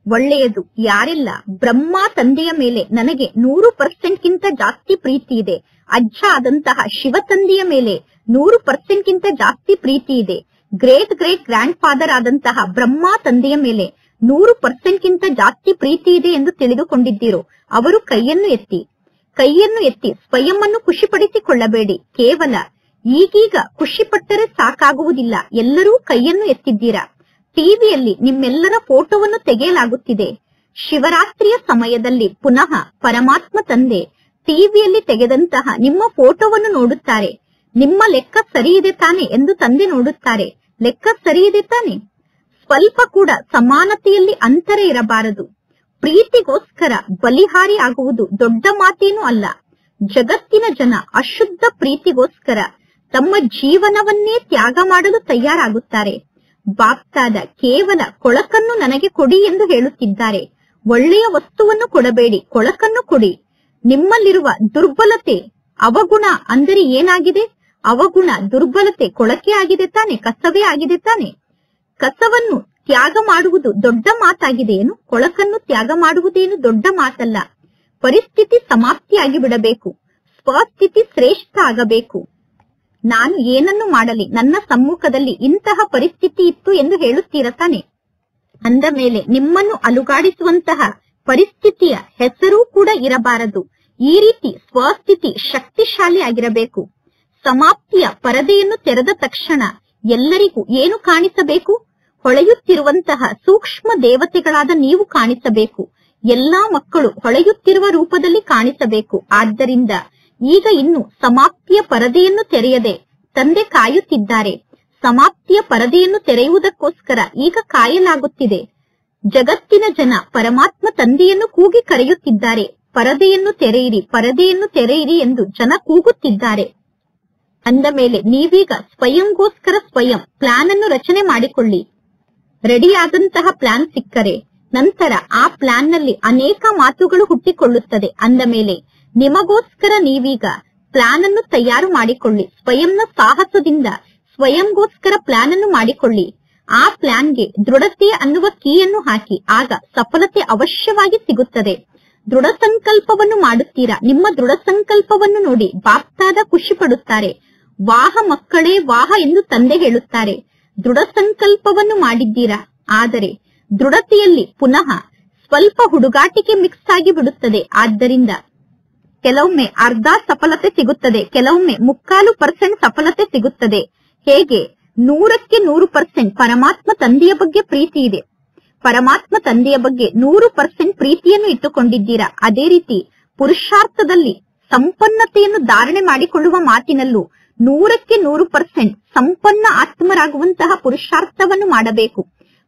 ಒಳ್ಳೆಯದು. ಯಾರೆಲ್ಲ ಬ್ರಹ್ಮ ತಂದೆಯ ಮೇಲೆ ನನಗೆ 100% ಜಾಸ್ತಿ ಪ್ರೀತಿ ಇದೆ, ಅಜ್ಜ ಆದಂತಹ ಶಿವ ತಂದೆಯ ಮೇಲೆ 100% ಜಾಸ್ತಿ ಪ್ರೀತಿ ಇದೆ, ಗ್ರೇಟ್ ಗ್ರ್ಯಾಂಡ್ ಫಾದರ್ ಆದಂತಹ ಬ್ರಹ್ಮ ತಂದೆಯ ಮೇಲೆ 100% ಜಾಸ್ತಿ ಪ್ರೀತಿ ಇದೆ ಎಂದು ತಿಳಿದುಕೊಂಡಿದ್ದೀರೋ ಅವರು ಕೈಯನ್ನು ಎತ್ತಿ ಸ್ವಯಂವನ್ನು ಖುಷಿಪಡಿಸಿಕೊಳ್ಳಬೇಡಿ. ಕೇವಲ ಈಗೀಗ ಖುಷಿಪಟ್ಟರೆ ಸಾಕಾಗುವುದಿಲ್ಲ. ಎಲ್ಲರೂ ಕೈಯನ್ನು ಎತ್ತಿದ್ದೀರಾ. ಟಿವಿಯಲ್ಲಿ ನಿಮ್ಮೆಲ್ಲರ ಫೋಟೋವನ್ನು ತೆಗೆಯಲಾಗುತ್ತಿದೆ. ಶಿವರಾತ್ರಿಯ ಸಮಯದಲ್ಲಿ ಪುನಃ ಪರಮಾತ್ಮ ತಂದೆ ಟಿವಿಯಲ್ಲಿ ತೆಗೆದಂತಹ ನಿಮ್ಮ ಫೋಟೋವನ್ನು ನೋಡುತ್ತಾರೆ. ನಿಮ್ಮ ಲೆಕ್ಕ ಸರಿ ಇದೆ ತಾನೆ ಎಂದು ತಂದೆ ನೋಡುತ್ತಾರೆ. ಲೆಕ್ಕ ಸರಿ ಇದೆ ತಾನೆ? ಸ್ವಲ್ಪ ಕೂಡ ಸಮಾನತೆಯಲ್ಲಿ ಅಂತರ ಇರಬಾರದು. ಪ್ರೀತಿಗೋಸ್ಕರ ಬಲಿಹಾರಿ ಆಗುವುದು ದೊಡ್ಡ ಮಾತೇನೂ ಅಲ್ಲ. ಜಗತ್ತಿನ ಜನ ಅಶುದ್ಧ ಪ್ರೀತಿಗೋಸ್ಕರ ತಮ್ಮ ಜೀವನವನ್ನೇ ತ್ಯಾಗ ಮಾಡಲು ತಯಾರಾಗುತ್ತಾರೆ. ಬಾಪ್ತಾದ ಕೇವಲ ಕೊಳಕನ್ನು ನನಗೆ ಕೊಡಿ ಎಂದು ಹೇಳುತ್ತಿದ್ದಾರೆ. ಒಳ್ಳೆಯ ವಸ್ತುವನ್ನು ಕೊಡಬೇಡಿ, ಕೊಳಕನ್ನು ಕೊಡಿ. ನಿಮ್ಮಲ್ಲಿರುವ ದುರ್ಬಲತೆ, ಅವಗುಣ ಅಂದರೆ ಏನಾಗಿದೆ? ಅವಗುಣ, ದುರ್ಬಲತೆ ಕೊಳಕೆ ಆಗಿದೆ ತಾನೆ, ಕಸವೇ ಆಗಿದೆ ತಾನೆ. ಕಸವನ್ನು ತ್ಯಾಗ ಮಾಡುವುದು ದೊಡ್ಡ ಮಾತಾಗಿದೆಯೇನು? ಕೊಳಕನ್ನು ತ್ಯಾಗ ಮಾಡುವುದೇನು ದೊಡ್ಡ ಮಾತಲ್ಲ. ಪರಿಸ್ಥಿತಿ ಸಮಾಪ್ತಿಯಾಗಿ ಬಿಡಬೇಕು. ಸ್ವಸ್ಥಿತಿ ಶ್ರೇಷ್ಠ ಆಗಬೇಕು. ನಾನು ಏನನ್ನು ಮಾಡಲಿ, ನನ್ನ ಸಮ್ಮುಖದಲ್ಲಿ ಇಂತಹ ಪರಿಸ್ಥಿತಿ ಇತ್ತು ಎಂದು ಹೇಳುತ್ತೀರ ತಾನೆ. ಅಂದ ಮೇಲೆ ನಿಮ್ಮನ್ನು ಅಲುಗಾಡಿಸುವಂತಹ ಪರಿಸ್ಥಿತಿಯ ಹೆಸರೂ ಕೂಡ ಇರಬಾರದು. ಈ ರೀತಿ ಸ್ವಸ್ಥಿತಿ ಶಕ್ತಿಶಾಲಿ ಆಗಿರಬೇಕು. ಸಮಾಪ್ತಿಯ ಪರದೆಯನ್ನು ತೆರೆದ ತಕ್ಷಣ ಎಲ್ಲರಿಗೂ ಏನು ಕಾಣಿಸಬೇಕು? ಹೊಳೆಯುತ್ತಿರುವಂತಹ ಸೂಕ್ಷ್ಮ ದೇವತೆಗಳಾದ ನೀವು ಕಾಣಿಸಬೇಕು. ಎಲ್ಲಾ ಮಕ್ಕಳು ಹೊಳೆಯುತ್ತಿರುವ ರೂಪದಲ್ಲಿ ಕಾಣಿಸಬೇಕು. ಆದ್ದರಿಂದ ಈಗ ಇನ್ನು ಸಮಾಪ್ತಿಯ ಪರದೆಯನ್ನು ತೆರೆಯದೆ ತಂದೆ ಕಾಯುತ್ತಿದ್ದಾರೆ. ಸಮಾಪ್ತಿಯ ಪರದೆಯನ್ನು ತೆರೆಯುವುದಕ್ಕೋಸ್ಕರ ಈಗ ಕಾಯಲಾಗುತ್ತಿದೆ. ಜಗತ್ತಿನ ಜನ ಪರಮಾತ್ಮ ತಂದೆಯನ್ನು ಕೂಗಿ ಕರೆಯುತ್ತಿದ್ದಾರೆ. ಪರದೆಯನ್ನು ತೆರೆಯಿರಿ, ಪರದೆಯನ್ನು ತೆರೆಯಿರಿ ಎಂದು ಜನ ಕೂಗುತ್ತಿದ್ದಾರೆ. ಅಂದ ಮೇಲೆ ನೀವೀಗ ಸ್ವಯಂಗೋಸ್ಕರ ಸ್ವಯಂ ಪ್ಲಾನ್ ಅನ್ನು ರಚನೆ ಮಾಡಿಕೊಳ್ಳಿ. ರೆಡಿಯಾದಂತಹ ಪ್ಲಾನ್ ಸಿಕ್ಕರೆ ನಂತರ ಆ ಪ್ಲಾನ್ ನಲ್ಲಿ ಅನೇಕ ಮಾತುಗಳು ಹುಟ್ಟಿಕೊಳ್ಳುತ್ತದೆ. ಅಂದ ಮೇಲೆ ನಿಮಗೋಸ್ಕರ ನೀವೀಗ ಪ್ಲಾನ್ ಅನ್ನು ತಯಾರು ಮಾಡಿಕೊಳ್ಳಿ. ಸ್ವಯಂನ ಸಾಹಸದಿಂದ ಸ್ವಯಂಗೋಸ್ಕರ ಪ್ಲಾನ್ ಅನ್ನು ಮಾಡಿಕೊಳ್ಳಿ. ಆ ಪ್ಲಾನ್ಗೆ ದೃಢತೆ ಅನ್ನುವ ಕೀಯನ್ನು ಹಾಕಿ, ಆಗ ಸಫಲತೆ ಅವಶ್ಯವಾಗಿ ಸಿಗುತ್ತದೆ. ದೃಢ ಸಂಕಲ್ಪವನ್ನು ಮಾಡುತ್ತೀರಾ. ನಿಮ್ಮ ದೃಢ ಸಂಕಲ್ಪವನ್ನು ನೋಡಿ ಬಾಪ್ತಾದ ಖುಷಿ ಪಡುತ್ತಾರೆ. ವಾಹ ಮಕ್ಕಳೇ ವಾಹ ಎಂದು ತಂದೆ ಹೇಳುತ್ತಾರೆ. ದೃಢ ಸಂಕಲ್ಪವನ್ನು ಮಾಡಿದ್ದೀರಾ, ಆದರೆ ದೃಢತೆಯಲ್ಲಿ ಪುನಃ ಸ್ವಲ್ಪ ಹುಡುಗಾಟಿಕೆ ಮಿಕ್ಸ್ ಆಗಿ ಬಿಡುತ್ತದೆ. ಆದ್ದರಿಂದ ಕೆಲವೊಮ್ಮೆ ಅರ್ಧ ಸಫಲತೆ ಸಿಗುತ್ತದೆ, ಕೆಲವೊಮ್ಮೆ 3/4% ಸಫಲತೆ ಸಿಗುತ್ತದೆ. ಹೇಗೆ 100ಕ್ಕೆ 100% ಪರಮಾತ್ಮ ತಂದೆಯ ಬಗ್ಗೆ ಪ್ರೀತಿ ಇದೆ, ಪರಮಾತ್ಮ ತಂದೆಯ ಬಗ್ಗೆ 100% ಪ್ರೀತಿಯನ್ನು ಇಟ್ಟುಕೊಂಡಿದ್ದೀರಾ, ಅದೇ ರೀತಿ ಪುರುಷಾರ್ಥದಲ್ಲಿ ಸಂಪನ್ನತೆಯನ್ನು ಧಾರಣೆ ಮಾಡಿಕೊಳ್ಳುವ ಮಾತಿನಲ್ಲೂ 100ಕ್ಕೆ 100% ಸಂಪನ್ನ ಆತ್ಮರಾಗುವಂತಹ ಪುರುಷಾರ್ಥವನ್ನು ಮಾಡಬೇಕು.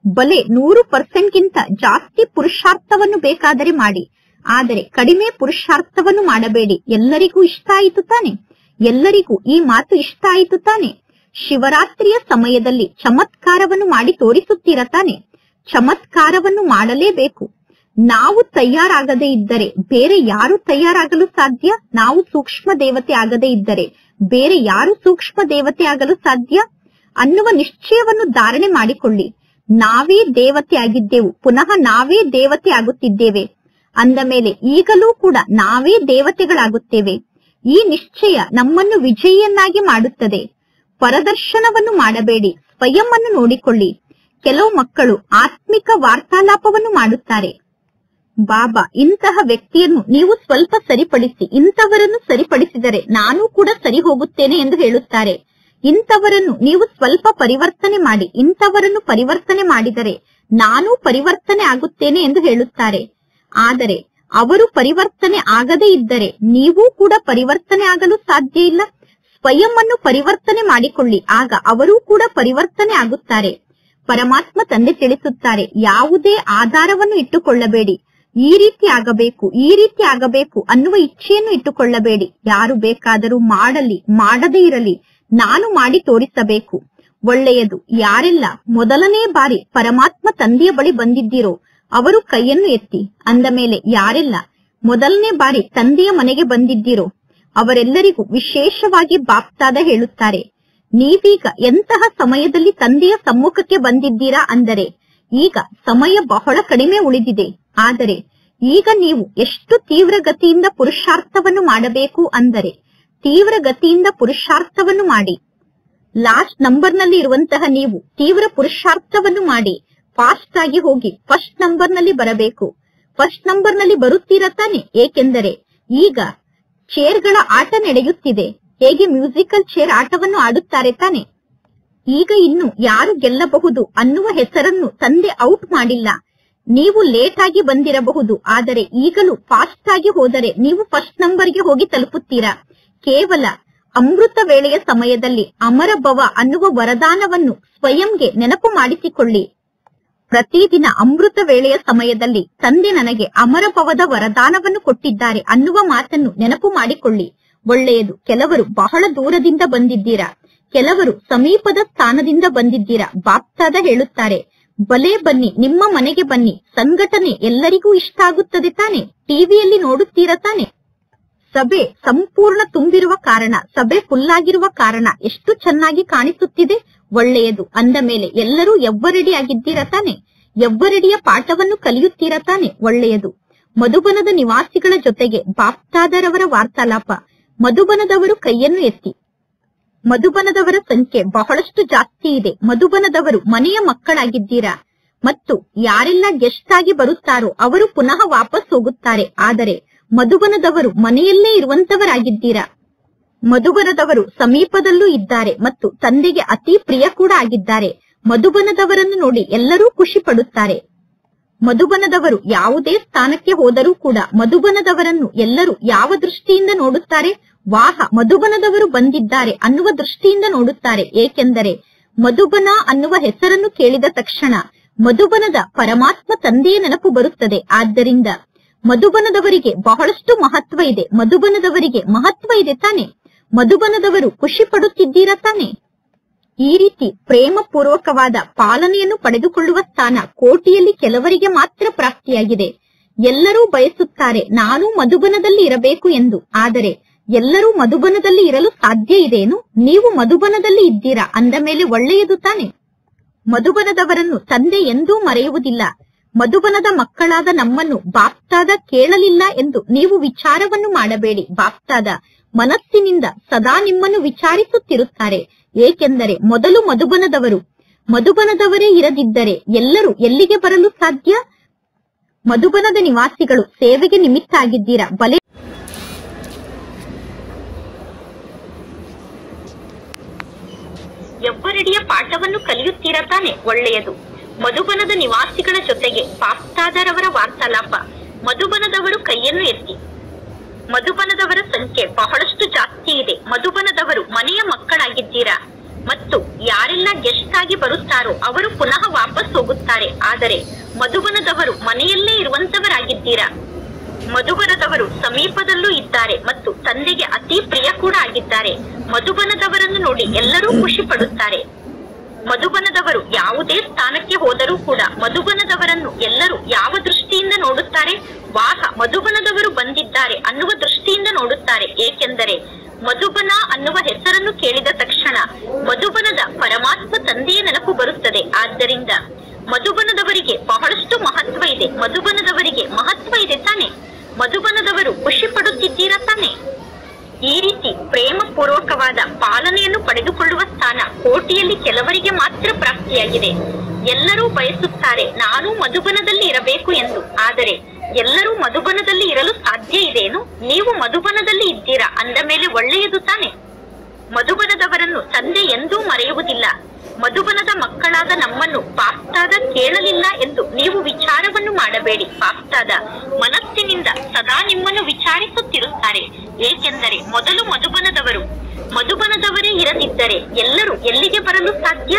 ಬಲೆ 100%ಗಿಂತ ಜಾಸ್ತಿ ಪುರುಷಾರ್ಥವನ್ನು ಬೇಕಾದರೆ ಮಾಡಿ, ಆದರೆ ಕಡಿಮೆ ಪುರುಷಾರ್ಥವನ್ನು ಮಾಡಬೇಡಿ. ಎಲ್ಲರಿಗೂ ಇಷ್ಟ ಆಯಿತು ತಾನೆ? ಎಲ್ಲರಿಗೂ ಈ ಮಾತು ಇಷ್ಟ ಆಯಿತು ತಾನೆ? ಶಿವರಾತ್ರಿಯ ಸಮಯದಲ್ಲಿ ಚಮತ್ಕಾರವನ್ನು ಮಾಡಿ ತೋರಿಸುತ್ತೀರಾ ತಾನೆ? ಚಮತ್ಕಾರವನ್ನು ಮಾಡಲೇಬೇಕು. ನಾವು ತಯಾರಾಗದೇ ಇದ್ದರೆ ಬೇರೆ ಯಾರು ತಯಾರಾಗಲು ಸಾಧ್ಯ? ನಾವು ಸೂಕ್ಷ್ಮ ದೇವತೆ ಆಗದೇ ಇದ್ದರೆ ಬೇರೆ ಯಾರು ಸೂಕ್ಷ್ಮ ದೇವತೆ ಆಗಲು ಸಾಧ್ಯ ಅನ್ನುವ ನಿಶ್ಚಯವನ್ನು ಧಾರಣೆ ಮಾಡಿಕೊಳ್ಳಿ. ನಾವೇ ದೇವತೆ ಆಗಿದ್ದೆವು, ಪುನಃ ನಾವೇ ದೇವತೆ ಆಗುತ್ತಿದ್ದೇವೆ. ಅಂದ ಮೇಲೆ ಈಗಲೂ ಕೂಡ ನಾವೇ ದೇವತೆಗಳಾಗುತ್ತೇವೆ. ಈ ನಿಶ್ಚಯ ನಮ್ಮನ್ನು ವಿಜಯಿಯನ್ನಾಗಿ ಮಾಡುತ್ತದೆ. ಪರದರ್ಶನವನ್ನು ಮಾಡಬೇಡಿ, ಸ್ವಯಂ ಅನ್ನು ನೋಡಿಕೊಳ್ಳಿ. ಕೆಲವು ಮಕ್ಕಳು ಆತ್ಮಿಕ ವಾರ್ತಾಲಾಪವನ್ನು ಮಾಡುತ್ತಾರೆ. ಬಾಬಾ, ಇಂತಹ ವ್ಯಕ್ತಿಯನ್ನು ನೀವು ಸ್ವಲ್ಪ ಸರಿಪಡಿಸಿ, ಇಂಥವರನ್ನು ಸರಿಪಡಿಸಿದರೆ ನಾನು ಕೂಡ ಸರಿ ಹೋಗುತ್ತೇನೆ ಎಂದು ಹೇಳುತ್ತಾರೆ. ಇಂಥವರನ್ನು ನೀವು ಸ್ವಲ್ಪ ಪರಿವರ್ತನೆ ಮಾಡಿ, ಇಂಥವರನ್ನು ಪರಿವರ್ತನೆ ಮಾಡಿದರೆ ನಾನು ಪರಿವರ್ತನೆ ಆಗುತ್ತೇನೆ ಎಂದು ಹೇಳುತ್ತಾರೆ. ಆದರೆ ಅವರು ಪರಿವರ್ತನೆ ಆಗದೇ ಇದ್ದರೆ ನೀವು ಕೂಡ ಪರಿವರ್ತನೆ ಆಗಲು ಸಾಧ್ಯ ಇಲ್ಲ. ಸ್ವಯಂ ಅನ್ನು ಪರಿವರ್ತನೆ ಮಾಡಿಕೊಳ್ಳಿ, ಆಗ ಅವರೂ ಕೂಡ ಪರಿವರ್ತನೆ ಆಗುತ್ತಾರೆ. ಪರಮಾತ್ಮ ತಂದೆ ತಿಳಿಸುತ್ತಾರೆ, ಯಾವುದೇ ಆಧಾರವನ್ನು ಇಟ್ಟುಕೊಳ್ಳಬೇಡಿ. ಈ ರೀತಿ ಆಗಬೇಕು, ಈ ರೀತಿ ಆಗಬೇಕು ಅನ್ನುವ ಇಚ್ಛೆಯನ್ನು ಇಟ್ಟುಕೊಳ್ಳಬೇಡಿ. ಯಾರು ಬೇಕಾದರೂ ಮಾಡಲಿ, ಮಾಡದೇ ಇರಲಿ, ನಾನು ಮಾಡಿ ತೋರಿಸಬೇಕು. ಒಳ್ಳೆಯದು. ಯಾರೆಲ್ಲ ಮೊದಲನೇ ಬಾರಿ ಪರಮಾತ್ಮ ತಂದೆಯ ಬಳಿ ಬಂದಿದ್ದೀರೋ ಅವರು ಕೈಯನ್ನು ಎತ್ತಿ. ಅಂದ ಮೇಲೆ ಯಾರೆಲ್ಲ ಮೊದಲನೇ ಬಾರಿ ತಂದೆಯ ಮನೆಗೆ ಬಂದಿದ್ದೀರೋ ಅವರೆಲ್ಲರಿಗೂ ವಿಶೇಷವಾಗಿ ಬಾಪ್ತಾದ ಹೇಳುತ್ತಾರೆ, ನೀವೀಗ ಎಂತಹ ಸಮಯದಲ್ಲಿ ತಂದೆಯ ಸಮ್ಮುಖಕ್ಕೆ ಬಂದಿದ್ದೀರಾ ಅಂದರೆ ಈಗ ಸಮಯ ಬಹಳ ಕಡಿಮೆ ಉಳಿದಿದೆ. ಆದರೆ ಈಗ ನೀವು ಎಷ್ಟು ತೀವ್ರಗತಿಯಿಂದ ಪುರುಷಾರ್ಥವನ್ನು ಮಾಡಬೇಕು ಅಂದರೆ ತೀವ್ರ ಗತಿಯಿಂದ ಪುರುಷಾರ್ಥವನ್ನು ಮಾಡಿ. ಲಾಸ್ಟ್ ನಂಬರ್ನಲ್ಲಿ ಇರುವಂತಹ ನೀವು ತೀವ್ರ ಪುರುಷಾರ್ಥವನ್ನು ಮಾಡಿ ಫಾಸ್ಟ್ ಆಗಿ ಹೋಗಿ ಫಸ್ಟ್ ನಂಬರ್ನಲ್ಲಿ ಬರಬೇಕು. ಫಸ್ಟ್ ನಂಬರ್ನಲ್ಲಿ ಬರುತ್ತೀರಾ ತಾನೆ? ಏಕೆಂದರೆ ಈಗ ಚೇರ್ಗಳ ಆಟ ನಡೆಯುತ್ತಿದೆ. ಹೇಗೆ ಮ್ಯೂಸಿಕಲ್ ಚೇರ್ ಆಟವನ್ನು ಆಡುತ್ತಾರೆ ತಾನೆ? ಈಗ ಇನ್ನು ಯಾರು ಗೆಲ್ಲಬಹುದು ಅನ್ನುವ ಹೆಸರನ್ನು ತಂದೆ ಔಟ್ ಮಾಡಿಲ್ಲ. ನೀವು ಲೇಟ್ ಆಗಿ ಬಂದಿರಬಹುದು, ಆದರೆ ಈಗಲೂ ಫಾಸ್ಟ್ ಆಗಿ ಹೋದರೆ ನೀವು ಫಸ್ಟ್ ನಂಬರ್ಗೆ ಹೋಗಿ ತಲುಪುತ್ತೀರಾ. ಕೇವಲ ಅಮೃತ ವೇಳೆಯ ಸಮಯದಲ್ಲಿ ಅಮರಭವ ಅನ್ನುವ ವರದಾನವನ್ನು ಸ್ವಯಂಗೆ ನೆನಪು ಮಾಡಿಸಿಕೊಳ್ಳಿ. ಪ್ರತಿದಿನ ಅಮೃತ ವೇಳೆಯ ಸಮಯದಲ್ಲಿ ತಂದೆ ನನಗೆ ಅಮರಭವದ ವರದಾನವನ್ನು ಕೊಟ್ಟಿದ್ದಾರೆ ಅನ್ನುವ ಮಾತನ್ನು ನೆನಪು ಮಾಡಿಕೊಳ್ಳಿ. ಒಳ್ಳೆಯದು. ಕೆಲವರು ಬಹಳ ದೂರದಿಂದ ಬಂದಿದ್ದೀರಾ, ಕೆಲವರು ಸಮೀಪದ ಸ್ಥಾನದಿಂದ ಬಂದಿದ್ದೀರಾ. ಬಾಪ್ತಾದ ಹೇಳುತ್ತಾರೆ, ಬಲೆ ಬನ್ನಿ, ನಿಮ್ಮ ಮನೆಗೆ ಬನ್ನಿ. ಸಂಘಟನೆ ಎಲ್ಲರಿಗೂ ಇಷ್ಟ ಆಗುತ್ತದೆ ತಾನೆ? ಟಿವಿಯಲ್ಲಿ ನೋಡುತ್ತೀರಾ ತಾನೆ? ಸಭೆ ಸಂಪೂರ್ಣ ತುಂಬಿರುವ ಕಾರಣ, ಸಭೆ ಫುಲ್ ಆಗಿರುವ ಕಾರಣ ಎಷ್ಟು ಚೆನ್ನಾಗಿ ಕಾಣಿಸುತ್ತಿದೆ. ಒಳ್ಳೆಯದು. ಅಂದ ಮೇಲೆ ಎಲ್ಲರೂ ಎವ್ವರೆಡಿ ಆಗಿದ್ದೀರಾ ತಾನೆ? ಎವ್ವರೆಡಿಯ ಪಾಠವನ್ನು ಕಲಿಯುತ್ತೀರಾ ತಾನೆ? ಒಳ್ಳೆಯದು. ಮಧುಬನದ ನಿವಾಸಿಗಳ ಜೊತೆಗೆ ಬಾಪ್ತಾದರವರ ವಾರ್ತಾಲಾಪ. ಮಧುಬನದವರು ಕೈಯನ್ನು ಎತ್ತಿ. ಮಧುಬನದವರ ಸಂಖ್ಯೆ ಬಹಳಷ್ಟು ಜಾಸ್ತಿ ಇದೆ. ಮಧುಬನದವರು ಮನೆಯ ಮಕ್ಕಳಾಗಿದ್ದೀರಾ. ಮತ್ತು ಯಾರೆಲ್ಲ ಗೆಸ್ಟ್ ಆಗಿ ಬರುತ್ತಾರೋ ಅವರು ಪುನಃ ವಾಪಸ್ ಹೋಗುತ್ತಾರೆ. ಆದರೆ ಮಧುಬನದವರು ಮನೆಯಲ್ಲೇ ಇರುವಂತವರಾಗಿದ್ದೀರಾ. ಮಧುಬನದವರು ಸಮೀಪದಲ್ಲೂ ಇದ್ದಾರೆ ಮತ್ತು ತಂದೆಗೆ ಅತಿ ಪ್ರಿಯ ಕೂಡ ಆಗಿದ್ದಾರೆ. ಮಧುಬನದವರನ್ನು ನೋಡಿ ಎಲ್ಲರೂ ಖುಷಿ ಪಡುತ್ತಾರೆ. ಮಧುಬನದವರು ಯಾವುದೇ ಸ್ಥಾನಕ್ಕೆ ಹೋದರೂ ಕೂಡ ಮಧುಬನದವರನ್ನು ಎಲ್ಲರೂ ಯಾವ ದೃಷ್ಟಿಯಿಂದ ನೋಡುತ್ತಾರೆ? ವಾಹ, ಮಧುಬನದವರು ಬಂದಿದ್ದಾರೆ ಅನ್ನುವ ದೃಷ್ಟಿಯಿಂದ ನೋಡುತ್ತಾರೆ. ಏಕೆಂದರೆ ಮಧುಬನ ಅನ್ನುವ ಹೆಸರನ್ನು ಕೇಳಿದ ತಕ್ಷಣ ಮಧುಬನದ ಪರಮಾತ್ಮ ತಂದೆಯ ನೆನಪು ಬರುತ್ತದೆ. ಆದ್ದರಿಂದ ಮಧುಬನದವರಿಗೆ ಬಹಳಷ್ಟು ಮಹತ್ವ ಇದೆ. ಮಧುಬನದವರಿಗೆ ಮಹತ್ವ ಇದೆ ತಾನೆ? ಮಧುಬನದವರು ಖುಷಿ ಪಡುತ್ತಿದ್ದೀರಾ ತಾನೆ? ಈ ರೀತಿ ಪ್ರೇಮ ಪೂರ್ವಕವಾದ ಪಾಲನೆಯನ್ನು ಪಡೆದುಕೊಳ್ಳುವ ಸ್ಥಾನ ಕೋಟಿಯಲ್ಲಿ ಕೆಲವರಿಗೆ ಮಾತ್ರ ಪ್ರಾಪ್ತಿಯಾಗಿದೆ. ಎಲ್ಲರೂ ಬಯಸುತ್ತಾರೆ ನಾನು ಮಧುಬನದಲ್ಲಿ ಇರಬೇಕು ಎಂದು. ಆದರೆ ಎಲ್ಲರೂ ಮಧುಬನದಲ್ಲಿ ಇರಲು ಸಾಧ್ಯ ಇದೆಯೇನು? ನೀವು ಮಧುಬನದಲ್ಲಿ ಇದ್ದೀರಾ ಅಂದ ಮೇಲೆ ಒಳ್ಳೆಯದು ತಾನೆ? ಮಧುಬನದವರನ್ನು ತಂದೆ ಎಂದೂ ಮರೆಯುವುದಿಲ್ಲ. ಮಧುಬನದ ಮಕ್ಕಳಾದ ನಮ್ಮನ್ನು ಬಾಪ್ತಾದ ಕೇಳಲಿಲ್ಲ ಎಂದು ನೀವು ವಿಚಾರವನ್ನು ಮಾಡಬೇಡಿ. ಬಾಪ್ತಾದ ಮನಸ್ಸಿನಿಂದ ಸದಾ ನಿಮ್ಮನ್ನು ವಿಚಾರಿಸುತ್ತಿರುತ್ತಾರೆ. ಏಕೆಂದರೆ ಮೊದಲು ಮಧುಬನದವರೇ ಇರದಿದ್ದರೆ ಎಲ್ಲರೂ ಎಲ್ಲಿಗೆ ಬರಲು ಸಾಧ್ಯ? ಮಧುಬನದ ನಿವಾಸಿಗಳು ಸೇವೆಗೆ ನಿಮಿತ್ತ ಆಗಿದ್ದೀರಾ. ಬಲೆ ಎವ್ವರೆಡಿಯ ಪಾಠವನ್ನು ಕಲಿಯುತ್ತೀರಾ ತಾನೆ? ಒಳ್ಳೆಯದು. ಮಧುಬನದ ನಿವಾಸಿಗಳ ಜೊತೆಗೆ ಬಾಪ್ತಾದರವರ ವಾರ್ತಾಲಾಪ. ಮಧುಬನದವರು ಕೈಯನ್ನು ಎತ್ತಿ. ಮಧುಬನದವರ ಸಂಖ್ಯೆ ಬಹಳಷ್ಟು ಜಾಸ್ತಿ ಇದೆ. ಮಧುಬನದವರು ಮನೆಯ ಮಕ್ಕಳಾಗಿದ್ದೀರಾ ಮತ್ತು ಯಾರೆಲ್ಲ ಗೆಸ್ಟ್ ಆಗಿ ಬರುತ್ತಾರೋ ಅವರು ಪುನಃ ವಾಪಸ್ ಹೋಗುತ್ತಾರೆ. ಆದರೆ ಮಧುಬನದವರು ಮನೆಯಲ್ಲೇ ಇರುವಂತವರಾಗಿದ್ದೀರಾ. ಮಧುಬನದವರು ಸಮೀಪದಲ್ಲೂ ಇದ್ದಾರೆ ಮತ್ತು ತಂದೆಗೆ ಅತಿ ಪ್ರಿಯ ಕೂಡ ಆಗಿದ್ದಾರೆ. ಮಧುಬನದವರನ್ನು ನೋಡಿ ಎಲ್ಲರೂ ಖುಷಿ ಪಡುತ್ತಾರೆ. ಮಧುಬನದವರು ಯಾವುದೇ ಸ್ಥಾನಕ್ಕೆ ಹೋದರೂ ಕೂಡ ಮಧುಬನದವರನ್ನು ಎಲ್ಲರೂ ಯಾವ ದೃಷ್ಟಿಯಿಂದ ನೋಡುತ್ತಾರೆ? ವಾಹ, ಮಧುಬನದವರು ಬಂದಿದ್ದಾರೆ ಅನ್ನುವ ದೃಷ್ಟಿಯಿಂದ ನೋಡುತ್ತಾರೆ. ಏಕೆಂದರೆ ಮಧುಬನ ಅನ್ನುವ ಹೆಸರನ್ನು ಕೇಳಿದ ತಕ್ಷಣ ಮಧುಬನದ ಪರಮಾತ್ಮ ತಂದೆಯ ನೆನಪು ಬರುತ್ತದೆ. ಆದ್ದರಿಂದ ಮಧುಬನದವರಿಗೆ ಬಹಳಷ್ಟು ಮಹತ್ವ ಇದೆ. ಮಧುಬನದವರಿಗೆ ಮಹತ್ವ ಇದೆ ತಾನೆ? ಮಧುಬನದವರು ಖುಷಿ ಪಡುತ್ತಿದ್ದೀರಾ ತಾನೆ? ಈ ರೀತಿ ಪ್ರೇಮ ಪೂರ್ವಕವಾದ ಪಾಲನೆಯನ್ನು ಪಡೆದುಕೊಳ್ಳುವ ಸ್ಥಾನ ಕೋಟಿಯಲ್ಲಿ ಕೆಲವರಿಗೆ ಮಾತ್ರ ಪ್ರಾಪ್ತಿಯಾಗಿದೆ. ಎಲ್ಲರೂ ಬಯಸುತ್ತಾರೆ ನಾನು ಮಧುಬನದಲ್ಲಿ ಇರಬೇಕು ಎಂದು. ಆದರೆ ಎಲ್ಲರೂ ಮಧುಬನದಲ್ಲಿ ಇರಲು ಸಾಧ್ಯ ಇದೆಯೇನು? ನೀವು ಮಧುಬನದಲ್ಲಿ ಇದ್ದೀರಾ ಅಂದ ಮೇಲೆ ಒಳ್ಳೆಯದು ತಾನೆ. ಮಧುಬನದವರನ್ನು ತಂದೆ ಎಂದೂ ಮರೆಯುವುದಿಲ್ಲ. ಮಧುಬನದ ಮಕ್ಕಳಾದ ನಮ್ಮನ್ನು ಪಾಪ್ತಾದ ಕೇಳಲಿಲ್ಲ ಎಂದು ನೀವು ವಿಚಾರವನ್ನು ಮಾಡಬೇಡಿ. ಪಾಪ್ತಾದ ಮನಸ್ಸಿನಿಂದ ಸದಾ ನಿಮ್ಮನ್ನು ವಿಚಾರಿಸುತ್ತಿರುತ್ತಾರೆ. ಏಕೆಂದರೆ ಮೊದಲು ಮಧುಬನದವರೇ ಇರದಿದ್ದರೆ ಎಲ್ಲರೂ ಎಲ್ಲಿಗೆ ಬರಲು ಸಾಧ್ಯ?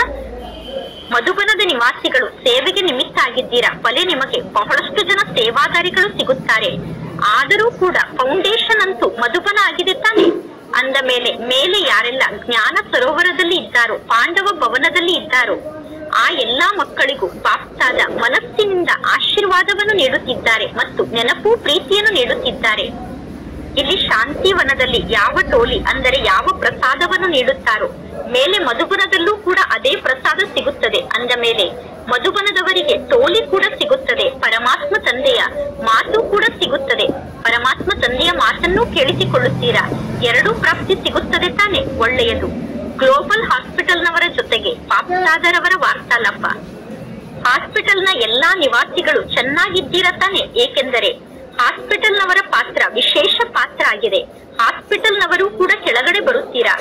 ಮಧುಬನದ ನಿವಾಸಿಗಳು ಸೇವೆಗೆ ನಿಮಿತ್ತ ಆಗಿದ್ದೀರಾ. ಬಲೆ ನಿಮಗೆ ಬಹಳಷ್ಟು ಜನ ಸೇವಾದಾರಿಗಳು ಸಿಗುತ್ತಾರೆ. ಆದರೂ ಕೂಡ ಫೌಂಡೇಶನ್ ಅಂತೂ ಮಧುಬನ ಆಗಿದೆ ತಾನೆ. ಅಂದ ಮೇಲೆ ಯಾರೆಲ್ಲ ಜ್ಞಾನ ಸರೋವರದಲ್ಲಿ ಇದ್ದಾರೋ, ಪಾಂಡವ ಭವನದಲ್ಲಿ ಇದ್ದಾರೋ ಆ ಎಲ್ಲಾ ಮಕ್ಕಳಿಗೂ ಪಾಪ್ತಾದ ಮನಸ್ಸಿನಿಂದ ಆಶೀರ್ವಾದವನ್ನು ನೀಡುತ್ತಿದ್ದಾರೆ ಮತ್ತು ನೆನಪು ಪ್ರೀತಿಯನ್ನು ನೀಡುತ್ತಿದ್ದಾರೆ. ಇಲ್ಲಿ ಶಾಂತಿವನದಲ್ಲಿ ಯಾವ ಟೋಲಿ ಅಂದರೆ ಯಾವ ಪ್ರಸಾದವನ್ನು ನೀಡುತ್ತಾರೋ ಮೇಲೆ ಮಧುಬನದಲ್ಲೂ ಕೂಡ ಅದೇ ಪ್ರಸಾದ ಸಿಗುತ್ತದೆ. ಅಂದ ಮೇಲೆ ಮಧುಬನದವರಿಗೆ ಟೋಲಿ ಕೂಡ ಸಿಗುತ್ತದೆ. ಪರಮಾತ್ಮ ತಂದೆಯ ಮಾತು ಕೂಡ ಸಿಗುತ್ತದೆ. ಪರಮಾತ್ಮ ತಂದೆಯ ಮಾತನ್ನು ಕೇಳಿಸಿಕೊಳ್ಳುತ್ತೀರಾ? ಎರಡೂ ಪ್ರಾಪ್ತಿ ಸಿಗುತ್ತದೆ ತಾನೆ. ಒಳ್ಳೆಯದು. ಗ್ಲೋಬಲ್ ಹಾಸ್ಪಿಟಲ್ನವರ ಜೊತೆಗೆ ಪಾಪ್ತಾದರವರ ವಾರ್ತಾಲಾಪ. ಹಾಸ್ಪಿಟಲ್ನ ಎಲ್ಲಾ ನಿವಾಸಿಗಳು ಚೆನ್ನಾಗಿದ್ದೀರಾ ತಾನೆ? ಏಕೆಂದರೆ ಹಾಸ್ಪಿಟಲ್ನವರ ಪಾತ್ರ ವಿಶೇಷ ಪಾತ್ರ ಆಗಿದೆ. ಹಾಸ್ಪಿಟಲ್ನವರು ಕೂಡ ಕೆಳಗಡೆ ಬರುತ್ತೀರಾ?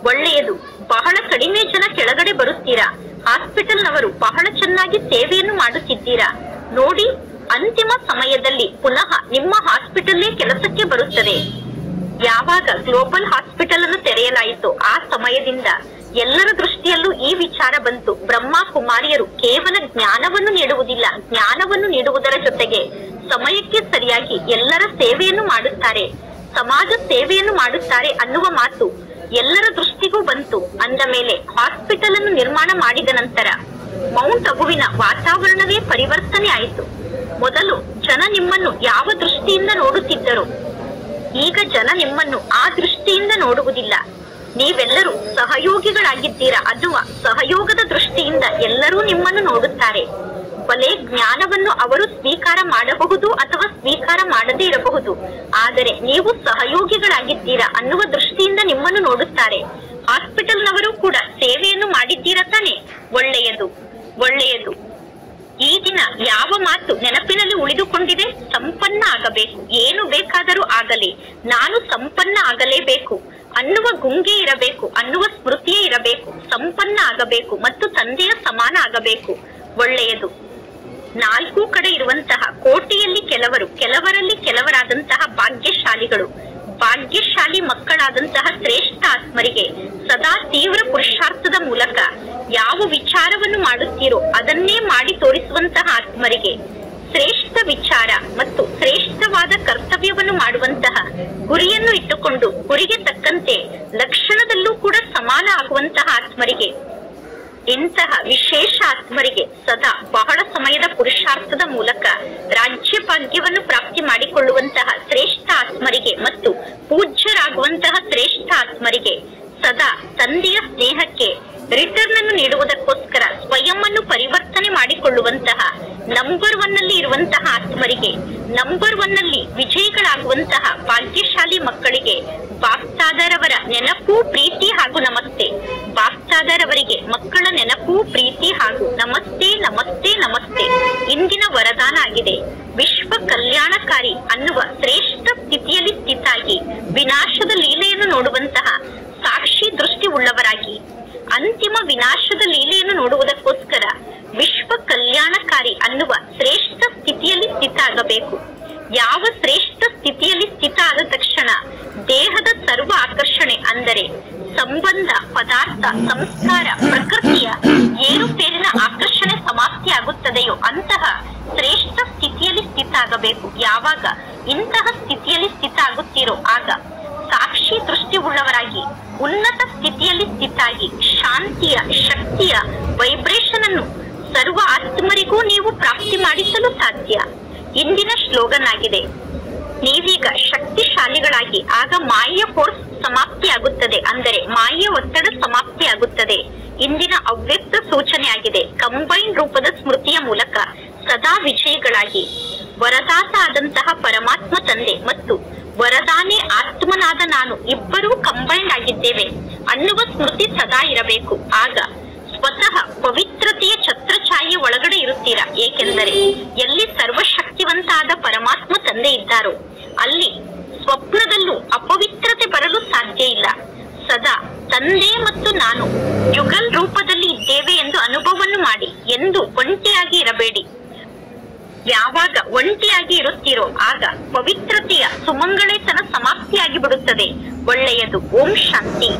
ಒಳ್ಳೆಯದು. ಬಹಳ ಕಡಿಮೆ ಜನ ಕೆಳಗಡೆ ಬರುತ್ತೀರಾ. ಹಾಸ್ಪಿಟಲ್ನವರು ಬಹಳ ಚೆನ್ನಾಗಿ ಸೇವೆಯನ್ನು ಮಾಡುತ್ತಿದ್ದೀರಾ. ನೋಡಿ, ಅಂತಿಮ ಸಮಯದಲ್ಲಿ ಪುನಃ ನಿಮ್ಮ ಹಾಸ್ಪಿಟಲ್ಲೇ ಕೆಲಸಕ್ಕೆ ಬರುತ್ತದೆ. ಯಾವಾಗ ಗ್ಲೋಬಲ್ ಹಾಸ್ಪಿಟಲ್ ಅನ್ನು ತೆರೆಯಲಾಯಿತು ಆ ಸಮಯದಿಂದ ಎಲ್ಲರ ದೃಷ್ಟಿಯಲ್ಲೂ ಈ ವಿಚಾರ ಬಂತು. ಬ್ರಹ್ಮ ಕುಮಾರಿಯರು ಕೇವಲ ಜ್ಞಾನವನ್ನು ನೀಡುವುದಿಲ್ಲ, ಜ್ಞಾನವನ್ನು ನೀಡುವುದರ ಜೊತೆಗೆ ಸಮಯಕ್ಕೆ ಸರಿಯಾಗಿ ಎಲ್ಲರ ಸೇವೆಯನ್ನು ಮಾಡುತ್ತಾರೆ, ಸಮಾಜ ಸೇವೆಯನ್ನು ಮಾಡುತ್ತಾರೆ ಅನ್ನುವ ಮಾತು ಎಲ್ಲರ ದೃಷ್ಟಿಗೂ ಬಂತು. ಅಂದ ಮೇಲೆ ಹಾಸ್ಪಿಟಲ್ ಅನ್ನು ನಿರ್ಮಾಣ ಮಾಡಿದ ನಂತರ ಮೌಂಟ್ ಅಬುವಿನ ವಾತಾವರಣವೇ ಪರಿವರ್ತನೆ ಆಯಿತು. ಮೊದಲು ಜನ ನಿಮ್ಮನ್ನು ಯಾವ ದೃಷ್ಟಿಯಿಂದ ನೋಡುತ್ತಿದ್ದರು, ಈಗ ಜನ ನಿಮ್ಮನ್ನು ಆ ದೃಷ್ಟಿಯಿಂದ ನೋಡುವುದಿಲ್ಲ. ನೀವೆಲ್ಲರೂ ಸಹಯೋಗಿಗಳಾಗಿದ್ದೀರಾ ಅನ್ನುವ ಸಹಯೋಗದ ದೃಷ್ಟಿಯಿಂದ ಎಲ್ಲರೂ ನಿಮ್ಮನ್ನು ನೋಡುತ್ತಾರೆ. ಬಲೆ ಜ್ಞಾನವನ್ನು ಅವರು ಸ್ವೀಕಾರ ಮಾಡಬಹುದು ಅಥವಾ ಸ್ವೀಕಾರ ಮಾಡದೇ ಇರಬಹುದು, ಆದರೆ ನೀವು ಸಹಯೋಗಿಗಳಾಗಿದ್ದೀರಾ ಅನ್ನುವ ದೃಷ್ಟಿಯಿಂದ ನಿಮ್ಮನ್ನು ನೋಡುತ್ತಾರೆ. ಹಾಸ್ಪಿಟಲ್ನವರು ಕೂಡ ಸೇವೆಯನ್ನು ಮಾಡಿದ್ದೀರಾ ತಾನೆ? ಒಳ್ಳೆಯದು, ಒಳ್ಳೆಯದು. ಈ ದಿನ ಯಾವ ಮಾತು ನೆನಪಿನಲ್ಲಿ ಉಳಿದುಕೊಂಡಿದೆ? ಸಂಪನ್ನ ಆಗಬೇಕು, ಏನು ಬೇಕಾದರೂ ಆಗಲಿ ನಾನು ಸಂಪನ್ನ ಆಗಲೇಬೇಕು ಅನ್ನುವ ಗುಂಗೆ ಇರಬೇಕು, ಅನ್ನುವ ಸ್ಮೃತಿಯೇ ಇರಬೇಕು. ಸಂಪನ್ನ ಆಗಬೇಕು ಮತ್ತು ತಂದೆಯ ಸಮಾನ ಆಗಬೇಕು. ಒಳ್ಳೆಯದು. ನಾಲ್ಕು ಕಡೆ ಇರುವಂತಹ ಕೋಟಿಯಲ್ಲಿ ಕೆಲವರಲ್ಲಿ ಕೆಲವರಾದಂತಹ ಭಾಗ್ಯಶಾಲಿಗಳು, ಭಾಗ್ಯಶಾಲಿ ಮಕ್ಕಳಾದಂತಹ ಶ್ರೇಷ್ಠ ಆತ್ಮರಿಗೆ ಸದಾ ತೀವ್ರ ಪುರುಷಾರ್ಥದ ಮೂಲಕ ಯಾವ ವಿಚಾರವನ್ನು ಮಾಡುತ್ತೀರೋ ಅದನ್ನೇ ಮಾಡಿ ತೋರಿಸುವಂತಹ ಆತ್ಮರಿಗೆ ಶ್ರೇಷ್ಠ ವಿಚಾರ ಮತ್ತು ಶ್ರೇಷ್ಠವಾದ ಕರ್ತವ್ಯವನ್ನು ಮಾಡುವಂತಹ ಗುರಿಯನ್ನು ಇಟ್ಟುಕೊಂಡು ಗುರಿಗೆ ತಕ್ಕಂತೆ ಲಕ್ಷಣದಲ್ಲೂ ಕೂಡ ಸಮಾನ ಆಗುವಂತಹ ಆತ್ಮರಿಗೆ, ಇಂತಹ ವಿಶೇಷ ಆತ್ಮರಿಗೆ ಸದಾ ಬಹಳ ಸಮಯದ ಪುರುಷಾರ್ಥದ ಮೂಲಕ ರಾಜ್ಯ ಭಾಗ್ಯವನ್ನು ಪ್ರಾಪ್ತಿ ಮಾಡಿಕೊಳ್ಳುವಂತಹ ಶ್ರೇಷ್ಠ ಆತ್ಮರಿಗೆ ಮತ್ತು ಪೂಜ್ಯರಾಗುವಂತಹ ಶ್ರೇಷ್ಠ ಆತ್ಮರಿಗೆ ಸದಾ ತಂದೆಯ ಸ್ನೇಹಕ್ಕೆ ರಿಟರ್ನ್ ಅನ್ನು ನೀಡುವುದಕ್ಕೋಸ್ಕರ ಸ್ವಯಂ ಅನ್ನು ಪರಿವರ್ತನೆ ಮಾಡಿಕೊಳ್ಳುವಂತಹ ನಂಬರ್ 1 ನಲ್ಲಿ ಇರುವಂತಹ ಆತ್ಮರಿಗೆ, ನಂಬರ್ 1 ನಲ್ಲಿ ವಿಜಯಿಗಳಾಗುವಂತಹ ಭಾಗ್ಯಶಾಲಿ ಮಕ್ಕಳಿಗೆ ಬಾಪ್ತಾದರವರ ನೆನಪು, ಪ್ರೀತಿ ಹಾಗೂ ನಮಸ್ತೆ. ಬಾಪ್ತಾದರವರಿಗೆ ಮಕ್ಕಳ ನೆನಪು, ಪ್ರೀತಿ ಹಾಗೂ ನಮಸ್ತೆ, ನಮಸ್ತೆ, ನಮಸ್ತೆ. ಇಂದಿನ ವರದಾನ ಆಗಿದೆ. ವಿಶ್ವ ಕಲ್ಯಾಣಕಾರಿ ಅನ್ನುವ ಶ್ರೇಷ್ಠ ಸ್ಥಿತಿಯಲ್ಲಿ ಸ್ಥಿತಾಗಿ ವಿನಾಶದ ಲೀಲೆಯನ್ನು ನೋಡುವಂತಹ ಸಾಕ್ಷಿ ದೃಷ್ಟಿ ಉಳ್ಳವರಾಗಿ ಅಂತಿಮ ವಿನಾಶದ ಲೀಲೆಯನ್ನು ನೋಡುವುದಕ್ಕೋಸ್ಕರ ವಿಶ್ವ ಕಲ್ಯಾಣಕಾರಿ ಅನ್ನುವ ಶ್ರೇಷ್ಠ ಸ್ಥಿತಿಯಲ್ಲಿ ಸ್ಥಿತ ಆಗಬೇಕು. ಯಾವ ಶ್ರೇಷ್ಠ ಸ್ಥಿತಿಯಲ್ಲಿ ಸ್ಥಿತ ಆದ ತಕ್ಷಣ ಅಂದರೆ ಸಂಬಂಧ, ಪದಾರ್ಥ, ಸಂಸ್ಕಾರ, ಪ್ರಕೃತಿಯ ಏರುಪೇರಿನ ಆಕರ್ಷಣೆ ಸಮಾಪ್ತಿಯಾಗುತ್ತದೆಯೋ ಅಂತಹ ಶ್ರೇಷ್ಠ ಸ್ಥಿತಿಯಲ್ಲಿ ಸ್ಥಿತ ಆಗಬೇಕು. ಯಾವಾಗ ಇಂತಹ ಸ್ಥಿತಿಯಲ್ಲಿ ಸ್ಥಿತ ಆಗುತ್ತೀರೋ ಆಗ ಸಾಕ್ಷಿ ದೃಷ್ಟಿ ಉಳ್ಳವರಾಗಿ ಉನ್ನತ ಸ್ಥಿತಿಯಲ್ಲಿ ಸ್ಥಿತಾಗಿ ಶಾಂತಿಯ, ಶಕ್ತಿಯ ವೈಬ್ರೇಷನ್ ಅನ್ನು ಸರ್ವ ಆತ್ಮರಿಗೂ ನೀವು ಪ್ರಾಪ್ತಿ ಮಾಡಿಸಲು ಸಾಧ್ಯ. ಇಂದಿನ ಸ್ಲೋಗನ್ ಆಗಿದೆ, ನೀವೀಗ ಶಕ್ತಿಶಾಲಿಗಳಾಗಿ. ಆಗ ಮಾಯೆಯ ಫೋರ್ಸ್ ಸಮಾಪ್ತಿಯಾಗುತ್ತದೆ, ಅಂದರೆ ಮಾಯೆಯ ಒತ್ತಡ ಸಮಾಪ್ತಿಯಾಗುತ್ತದೆ. ಇಂದಿನ ಅವ್ಯಕ್ತ ಸೂಚನೆ ಆಗಿದೆ, ಕಂಬೈನ್ ರೂಪದ ಸ್ಮೃತಿಯ ಮೂಲಕ ಸದಾ ವಿಜಯಿಗಳಾಗಿ ವರದಾತ ಆದಂತಹ ಪರಮಾತ್ಮ ತಂದೆ ಮತ್ತು ವರದಾನೆ ಆತ್ಮನಾದ ನಾನು ಇಬ್ಬರೂ ಕಂಬೈಂಡ್ ಆಗಿದ್ದೇವೆ ಅನ್ನುವ ಸ್ಮೃತಿ ಸದಾ ಇರಬೇಕು. ಆಗ ಸ್ವತಃ ಪವಿತ್ರತೆಯ ಛತ್ರಛಾಯೆ ಒಳಗಡೆ ಇರುತ್ತೀರಾ. ಏಕೆಂದರೆ ಎಲ್ಲಿ ಸರ್ವಶಕ್ತಿವಂತ ಆದ ಪರಮಾತ್ಮ ತಂದೆ ಇದ್ದಾರೋ ಅಲ್ಲಿ ಸ್ವಪ್ನದಲ್ಲೂ ಅಪವಿತ್ರತೆ ಬರಲು ಸಾಧ್ಯ ಇಲ್ಲ. ಸದಾ ತಂದೆ ಮತ್ತು ನಾನು ಯುಗಲ್ ರೂಪದಲ್ಲಿ ಇದ್ದೇವೆ ಎಂದು ಅನುಭವವನ್ನು ಮಾಡಿ. ಎಂದು ಒಂಟಿಯಾಗಿ ಇರಬೇಡಿ. ಯಾವಾಗ ಒಂಟಿಯಾಗಿ ಇರುತ್ತೀರೋ ಆಗ ಪವಿತ್ರತೆಯ ಸುಮಂಗಳೇತನ ಸಮಾಪ್ತಿಯಾಗಿ ಬಿಡುತ್ತದೆ. ಒಳ್ಳೆಯದು. ಓಂ ಶಾಂತಿ.